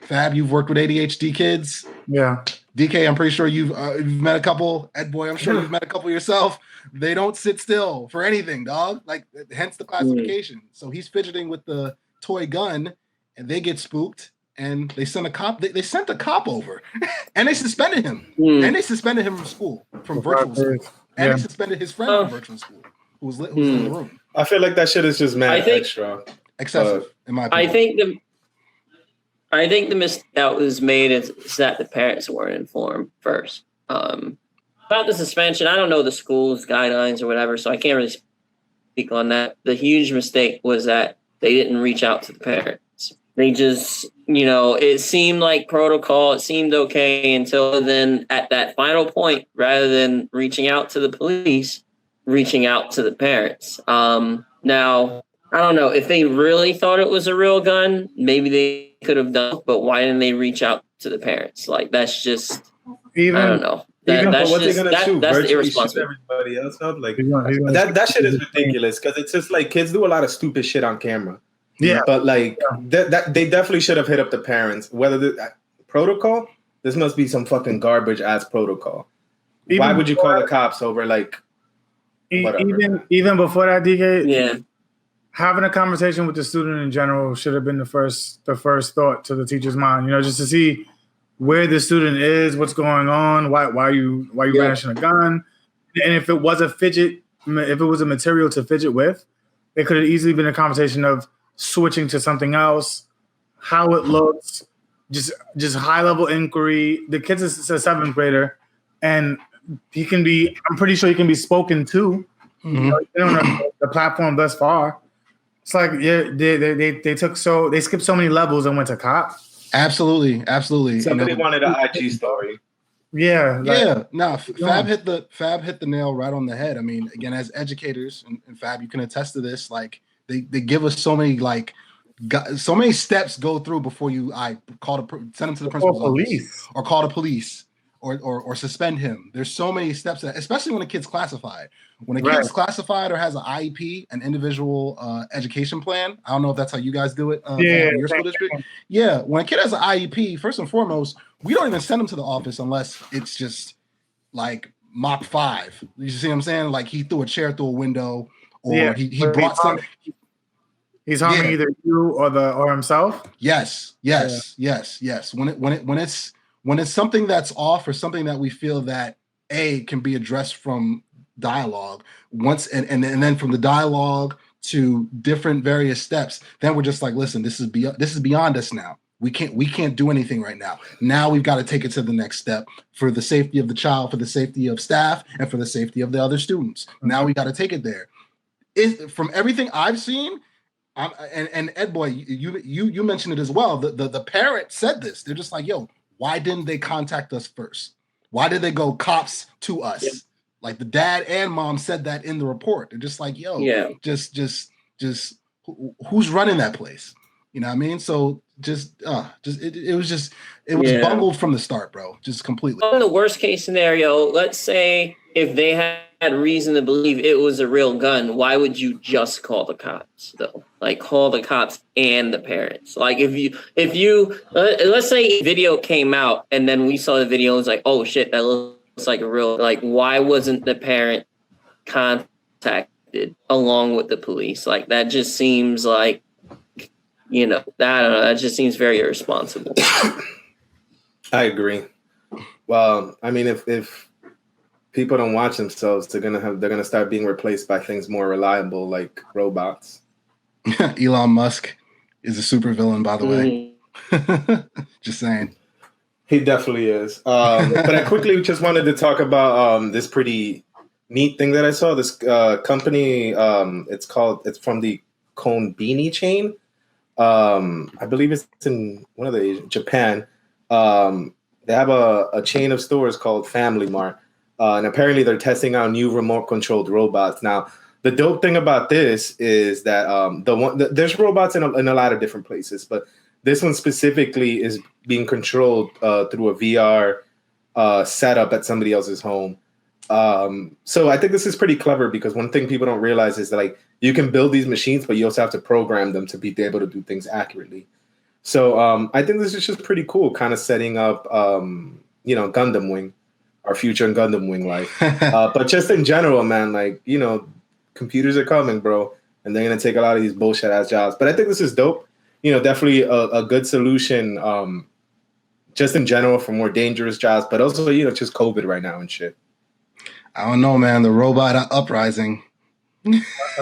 Fab, you've worked with ADHD kids. Yeah. DK, I'm pretty sure you've met a couple. Ed Boy, I'm sure you've met a couple yourself. They don't sit still for anything, dog. Like, hence the classification. So he's fidgeting with the toy gun, and they get spooked. And they sent a cop. They sent a cop over, and they suspended him. And they suspended him from school, from virtual school. And they suspended his friend from virtual school, who was in the room. I feel like that shit is just mad extra, excessive. In my opinion, I think the mistake that was made is that the parents weren't informed first about the suspension. I don't know the school's guidelines or whatever, so I can't really speak on that. The huge mistake was that they didn't reach out to the parents. They just, it seemed like protocol. It seemed okay until then at that final point, rather than reaching out to the police, reaching out to the parents. Now, I don't know if they really thought it was a real gun, maybe they could have done, but why didn't they reach out to the parents? Like, that's just, I don't know. That's irresponsible. Everybody else up, like that shit is ridiculous because it's just like kids do a lot of stupid shit on camera. Yeah, but like that they definitely should have hit up the parents. Whether the protocol, this must be some fucking garbage ass protocol. Why would you call the cops over like whatever? Even before that, DK? Yeah. Having a conversation with the student in general should have been the first thought to the teacher's mind. Just to see where the student is, what's going on, why are you brandishing a gun, and if it was a material to fidget with, it could have easily been a conversation of switching to something else, how it looks, just high level inquiry. The kid's a 7th grader, and I'm pretty sure he can be spoken to. The platform thus far. It's like they skipped so many levels and went to cop. Absolutely. Somebody wanted an IG story. Yeah. Fab hit the nail right on the head. I mean, again, as educators, and Fab, you can attest to this. Like they give us so many steps go through before you send him to the principal's office or call the police or suspend him. There's so many steps especially when a kid's classified. When a kid's classified or has an IEP, an individual education plan, I don't know if that's how you guys do it in your school district. Yeah, when a kid has an IEP, first and foremost, we don't even send him to the office unless it's just like Mach 5. You see what I'm saying? Like he threw a chair through a window, or he brought something. He's harming either you or himself. Yes. When it's something that's off or something that we feel that can be addressed from dialogue and then from the dialogue to different various steps, then we're just like, listen, this is beyond us now. We can't do anything right now. Now we've got to take it to the next step for the safety of the child, for the safety of staff, and for the safety of the other students. Now we got to take it there. From everything I've seen, and Ed Boy, you mentioned it as well. The parent said this. They're just like, yo, why didn't they contact us first? Why did they go cops to us? Yeah. Like the dad and mom said that in the report. They're just like, yo, just who's running that place? You know what I mean? So it was bungled from the start, bro. Just completely. In the worst case scenario, let's say if they had reason to believe it was a real gun, why would you just call the cops though? Like call the cops and the parents. Like if you let's say video came out and then we saw the video and was like, oh shit, that looks like a real, like why wasn't the parent contacted along with the police? Like that just seems like, I don't know, that just seems very irresponsible. I agree. Well, I mean, if people don't watch themselves, they're gonna start being replaced by things more reliable, like robots. Elon Musk is a supervillain, by the way. Just saying. He definitely is. But I quickly just wanted to talk about this pretty neat thing that I saw. This company, it's from the Konbini chain. I believe it's in one of the Japan. They have a chain of stores called Family Mart, and apparently they're testing out new remote controlled robots. Now, the dope thing about this is that there's robots in a lot of different places, but this one specifically is being controlled through a VR setup at somebody else's home. So I think this is pretty clever because one thing people don't realize is that like you can build these machines, but you also have to program them to be able to do things accurately. So I think this is just pretty cool, kind of setting up, Gundam Wing, our future in Gundam Wing life. But just in general, man, like, computers are coming, bro, and they're going to take a lot of these bullshit ass jobs. But I think this is dope. Definitely a good solution just in general for more dangerous jobs, but also, just COVID right now and shit. I don't know, man. The robot uprising. I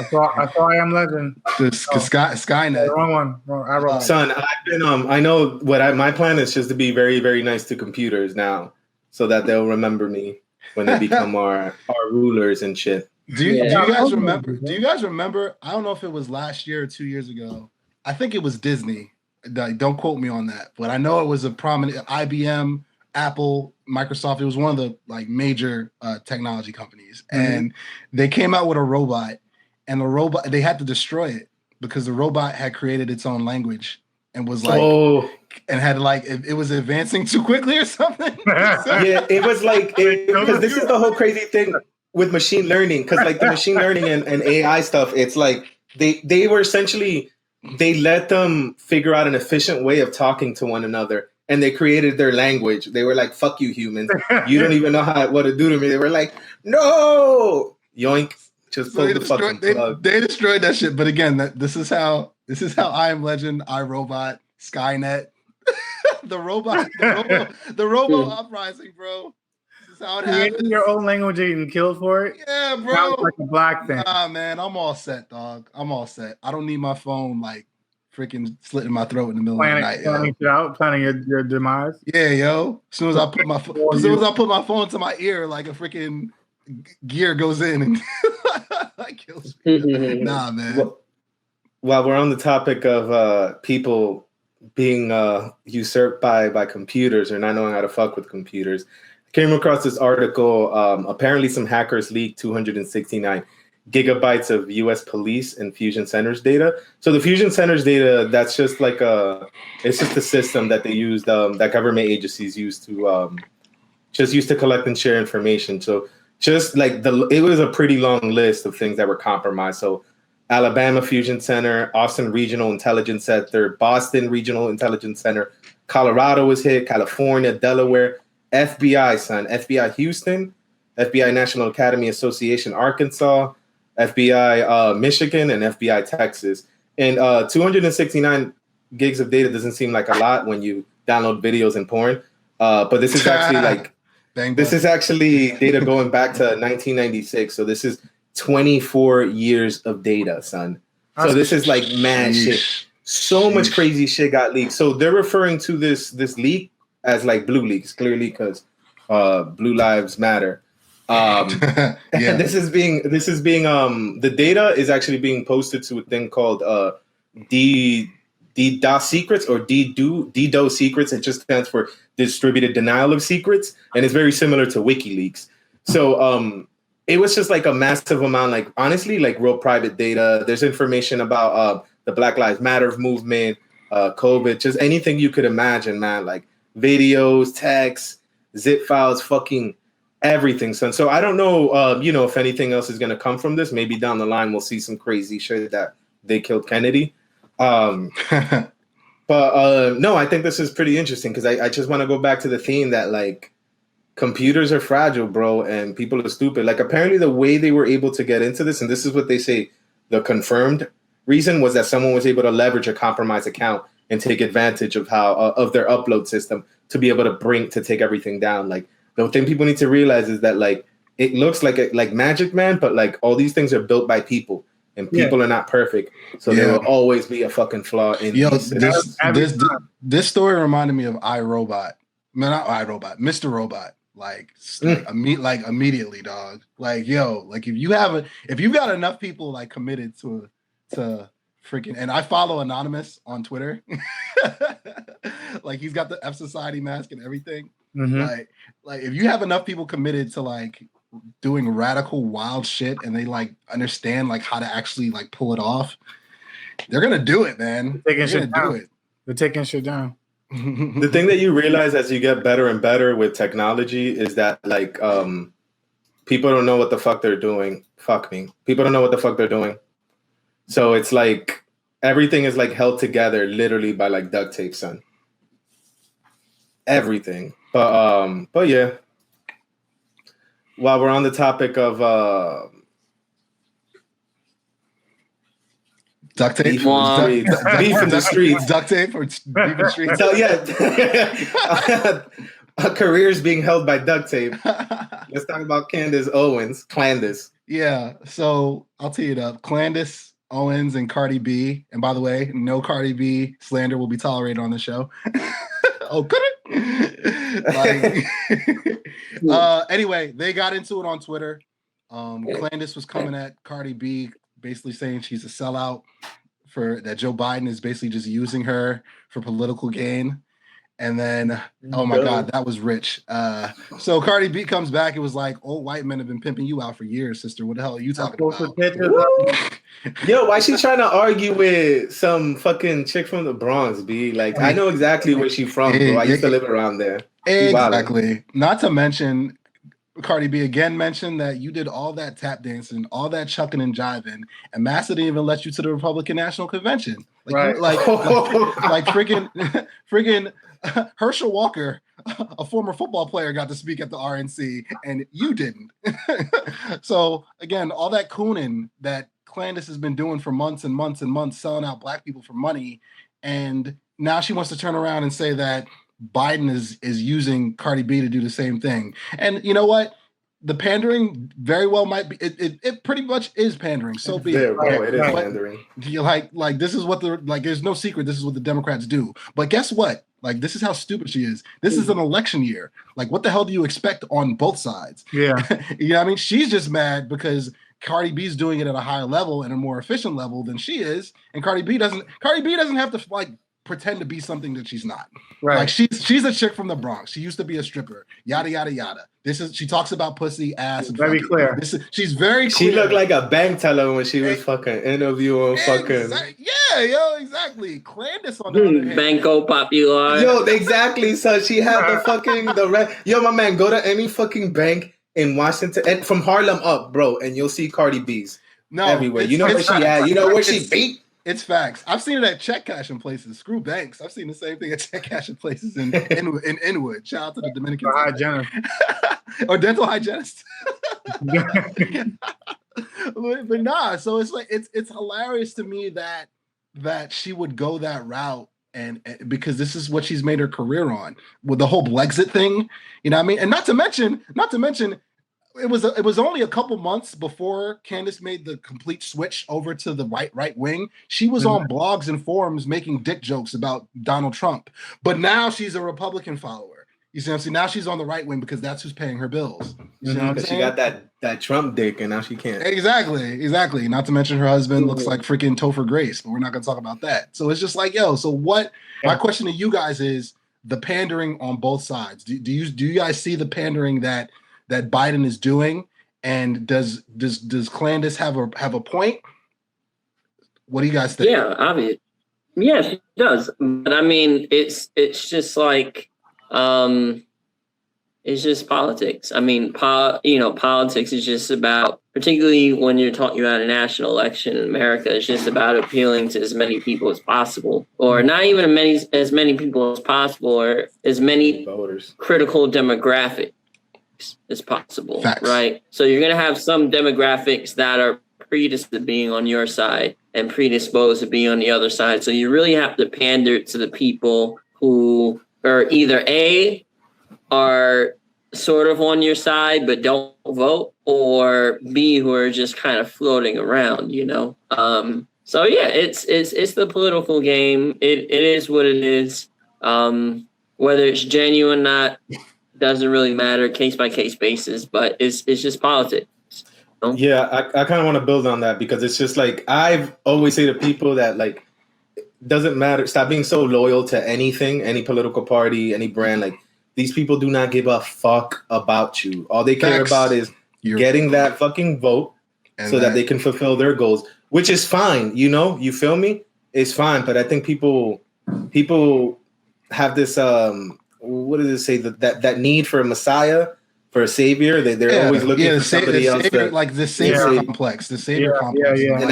saw I Am Legend. Skynet. The wrong one. Son, I've been. I know my plan is just to be very, very nice to computers now, so that they'll remember me when they become our rulers and shit. Do you guys remember? Do you guys remember? I don't know if it was last year or 2 years ago. I think it was Disney. Don't quote me on that, but I know it was a prominent IBM, Apple, Microsoft. It was one of the major technology companies, and they came out with a robot, and they had to destroy it because the robot had created its own language and was and had it was advancing too quickly or something. Yeah, it was because this is the whole crazy thing with machine learning, because the machine learning and AI stuff, it's like they were essentially, they let them figure out an efficient way of talking to one another. And they created their language. They were like, "Fuck you, humans! You don't even know what to do to me." They were like, "No, yoink!" Just pull the fucking plug. They destroyed that shit. But again, this is how I Am Legend, iRobot, Skynet, the robot uprising, bro. This is how it happens. Creating your own language and killed for it. Yeah, bro. Sounds like a black thing. Nah, man, I'm all set, dog. I'm all set. I don't need my phone freaking slitting my throat in the middle of the night. Planning your demise. Yeah, yo. As soon as I put my phone to my ear, like a freaking gear goes in and that kills me. Nah, man. While we're on the topic of people being usurped by computers or not knowing how to fuck with computers, I came across this article. Apparently, some hackers leaked 269 gigabytes of U.S. police and Fusion Centers data. So the Fusion Centers data, that's just it's just a system that they use, that government agencies use to collect and share information. So just it was a pretty long list of things that were compromised. So Alabama Fusion Center, Austin Regional Intelligence Center, Boston Regional Intelligence Center, Colorado was hit, California, Delaware, FBI, FBI Houston, FBI National Academy Association, Arkansas, FBI Michigan, and FBI Texas. And 269 gigs of data doesn't seem like a lot when you download videos and porn, but this is actually this is actually data going back to 1996. So this is 24 years of data, son. So this is mad shit. So much crazy shit got leaked. So they're referring to this leak as blue leaks, clearly, because Blue Lives Matter. This is being the data is actually being posted to a thing called DDoS secrets or DDoS secrets. It just stands for distributed denial of secrets, and it's very similar to WikiLeaks. So it was just a massive amount, honestly, real private data. There's information about the Black Lives Matter movement, COVID, just anything you could imagine, man, videos, texts, zip files, fucking everything, son. So I don't know, if anything else is going to come from this. Maybe down the line we'll see some crazy shit that they killed Kennedy. But no, I think this is pretty interesting because I just want to go back to the theme that computers are fragile, bro, and people are stupid. Apparently the way they were able to get into this, and this is what they say the confirmed reason, was that someone was able to leverage a compromised account and take advantage of of their upload system to be able to take everything down. The thing people need to realize is that it looks like Magic Man, but all these things are built by people, and people are not perfect. So there will always be a fucking flaw in this story reminded me of iRobot. Not iRobot, Mr. Robot. like immediately, dog. Like, yo, like if you've got enough people like committed to freaking, and I follow Anonymous on Twitter. Like he's got the F Society mask and everything. Mm-hmm. Like if you have enough people committed to like doing radical wild shit and they like understand like how to actually like pull it off, they're gonna do it, man. They're taking shit down. The thing that you realize as you get better and better with technology is that like people don't know what the fuck they're doing. Fuck me. People don't know what the fuck they're doing. So it's like everything is like held together literally by like duct tape, son. Everything. But yeah. While we're on the topic of duct tape, beef in the streets, duct tape, or beef in the streets. So yeah, careers being held by duct tape. Let's talk about Candace Owens, Clandis. Yeah, so I'll tee it up. Clandis Owens and Cardi B. And by the way, no Cardi B slander will be tolerated on the show. Oh, could it? Anyway, they got into it on Twitter. Clandis was coming at Cardi B, basically saying she's a sellout, for that Joe Biden is basically just using her for political gain. And then, oh my God, that was rich. So Cardi B comes back. It was like, old white men have been pimping you out for years, sister. What the hell are you talking about? Yo, why she trying to argue with some fucking chick from the Bronx, B? Like, I know exactly where she from, bro. I used to live around there. Exactly. Not to mention, Cardi B again mentioned that you did all that tap dancing, all that chucking and jiving, and Massa didn't even let you to the Republican National Convention. Like, right. like freaking Herschel Walker, a former football player, got to speak at the RNC, and you didn't. So again, all that cooning that Clandis has been doing for months and months and months, selling out black people for money, and now she wants to turn around and say that Biden is using Cardi B to do the same thing. And you know what? The pandering very well might be. It pretty much is pandering. So be it. Bro, it is pandering. Like this is what there's no secret. This is what the Democrats do. But guess what? Like, this is how stupid she is. This is an election year. Like, what the hell do you expect on both sides? Yeah. You know what I mean? She's just mad because Cardi B's doing it at a higher level and a more efficient level than she is. And Cardi B doesn't have to like pretend to be something that she's not. Right. Like she's a chick from the Bronx. She used to be a stripper. Yada yada yada. She talks about pussy, ass, and very clear. She's very clear. She looked like a bank teller when she was fucking interviewing fucking. Yeah, yo, exactly. Clandis on the other hand. Banco Popular. Yo, exactly. So she had the fucking Yo, my man, go to any fucking bank in Washington and from Harlem up, bro, and you'll see Cardi B's everywhere. You know where she at? You know where she beat? It's facts. I've seen it at check cashing places. Screw banks. I've seen the same thing at check cashing places in Inwood. Shout out to the Dominican hygienist or dental hygienist. But nah. So it's like it's hilarious to me that she would go that route, and because this is what she's made her career on with the whole Brexit thing. You know what I mean? And not to mention. It was only a couple months before Candace made the complete switch over to the right wing. She was on blogs and forums making dick jokes about Donald Trump, but now she's a Republican follower. You see what I'm saying? Now she's on the right wing because that's who's paying her bills. You see what I'm saying? She got that Trump dick, and now she can't. Exactly. Not to mention her husband looks like freaking Topher Grace, but we're not going to talk about that. So it's just like, yo. So what? My question to you guys is the pandering on both sides. Do you guys see the pandering that Biden is doing, and does Clandis have a point? What do you guys think? Yeah, obvious. Yes, it does. But I mean, it's just like it's just politics. I mean, politics is just about, particularly when you're talking about a national election in America, it's just about appealing to as many people as possible, or not even as many people as possible, or as many voters, critical demographics as possible. Facts. Right? So you're going to have some demographics that are predisposed to being on your side and predisposed to being on the other side. So you really have to pander to the people who are either A, are sort of on your side but don't vote, or B, who are just kind of floating around, you know? So yeah, it's the political game. It is what it is. Whether it's genuine or not, doesn't really matter, case by case basis, but it's just politics. Yeah, I kind of want to build on that because it's just like I've always say to people that like doesn't matter. Stop being so loyal to anything, any political party, any brand. Like these people do not give a fuck about you. All they care about is getting that fucking vote so that they can fulfill their goals, which is fine. You know, you feel me? It's fine. But I think people have this what does it say that need for a messiah, for a savior. They're always looking for somebody else. Like the savior complex, the savior complex. Yeah. And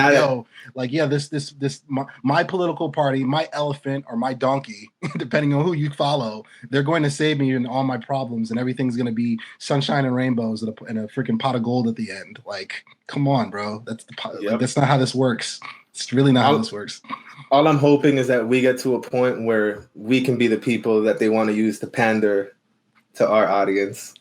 this my political party, my elephant or my donkey, depending on who you follow, they're going to save me in all my problems, and everything's going to be sunshine and rainbows and a freaking pot of gold at the end. Like, come on, bro. That's not how this works. It's really not how this works. All I'm hoping is that we get to a point where we can be the people that they want to use to pander to our audience.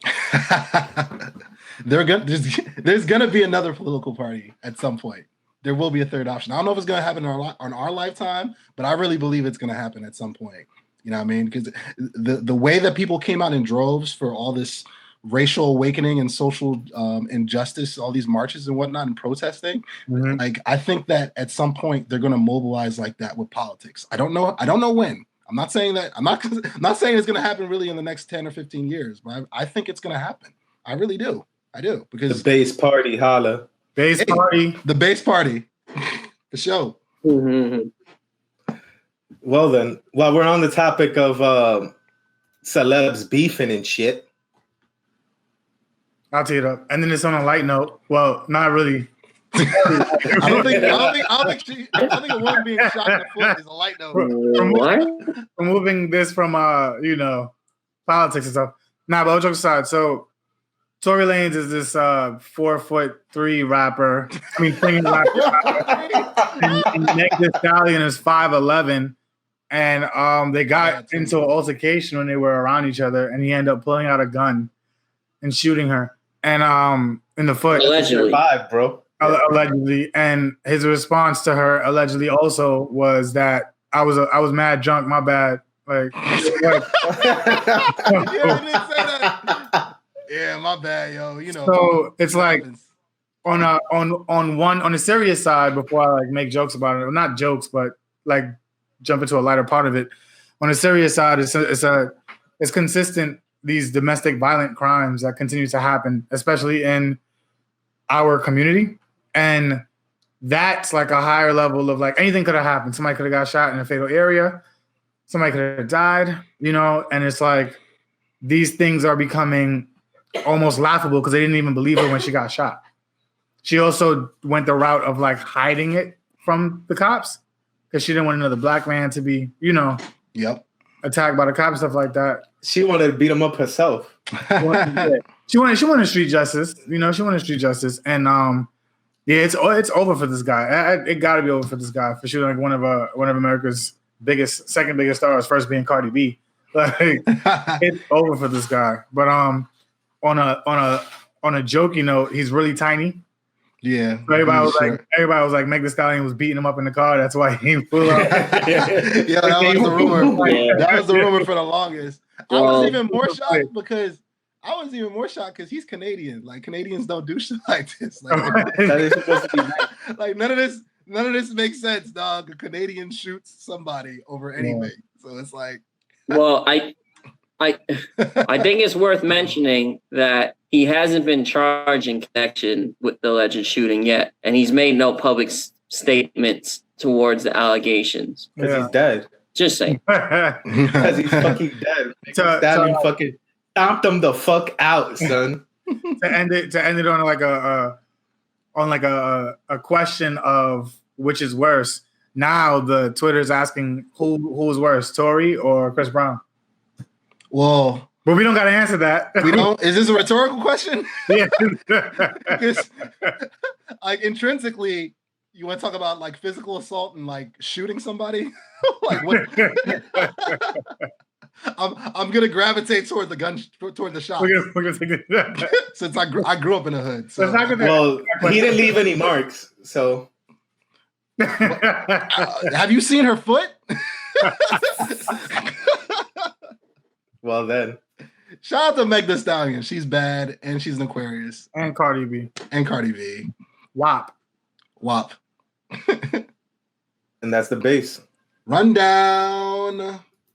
There's gonna be another political party at some point. There will be a third option. I don't know if it's gonna happen on our lifetime, but I really believe it's gonna happen at some point. You know what I mean? Because the way that people came out in droves for all this racial awakening and social injustice, all these marches and whatnot and protesting, like I think that at some point they're gonna mobilize like that with politics. I don't know when. I'm not saying that. I'm not saying it's going to happen really in the next 10 or 15 years, but I think it's going to happen. I really do. I do because the base party, holla, the base party, the show. Well then, while we're on the topic of celebs beefing and shit, I'll tee it up, and then it's on a light note. Well, not really. I don't think a woman being shot in the foot is a light note. Removing this from politics and stuff. Nah, but all jokes aside, so Tory Lanez is this 4'3" rapper. I mean, singing rapper. and Meg Thee Stallion is 5'11", and they got into an altercation when they were around each other, and he ended up pulling out a gun and shooting her, and in the foot. Allegedly, bro. Allegedly, and his response to her allegedly also was that I was mad drunk, my bad. Like, yeah, my bad, yo. You know. So it's like on a serious side. Before I like make jokes about it, well, not jokes, but like jump into a lighter part of it. On a serious side, it's consistent. These domestic violent crimes that continue to happen, especially in our community. And that's like a higher level of like anything could have happened. Somebody could have got shot in a fatal area. Somebody could have died, and it's like these things are becoming almost laughable because they didn't even believe her when she got shot. She also went the route of like hiding it from the cops because she didn't want another black man to be, attacked by the cops, stuff like that. She wanted to beat him up herself. She wanted street justice. She wanted street justice, and it's over for this guy. It got to be over for this guy for shooting like one of America's second biggest stars, first being Cardi B. Like it's over for this guy. But on a jokey note, he's really tiny. Yeah. So everybody was like, Meg Thee Stallion was beating him up in the car. That's why he flew up. Yeah, that was the rumor. That was the rumor for the longest. I was even more shocked because he's Canadian. Like Canadians don't do shit like this. Like, that is supposed to be nice. Like none of this makes sense, dog. A Canadian shoots somebody over anything. So it's like, well, I think it's worth mentioning that he hasn't been charged in connection with the alleged shooting yet, and he's made no public statements towards the allegations. Because he's dead. Just saying. Because he's fucking dead. Stallion fucking stomped him the fuck out, son. to end it on a question of which is worse. Now the Twitter's asking who's worse, Tory or Chris Brown? Well, but we don't got to answer that. We don't. Is this a rhetorical question? Yeah. Like intrinsically, you want to talk about like physical assault and like shooting somebody? Like what? I'm gonna gravitate toward the shot. Since I grew up in the hood. So. Well, he didn't leave any marks. So, have you seen her foot? Well then, Shout out to Meg Thee Stallion. She's bad and she's an Aquarius. And Cardi B. And Cardi B. WAP. WAP. And that's the base. Rundown.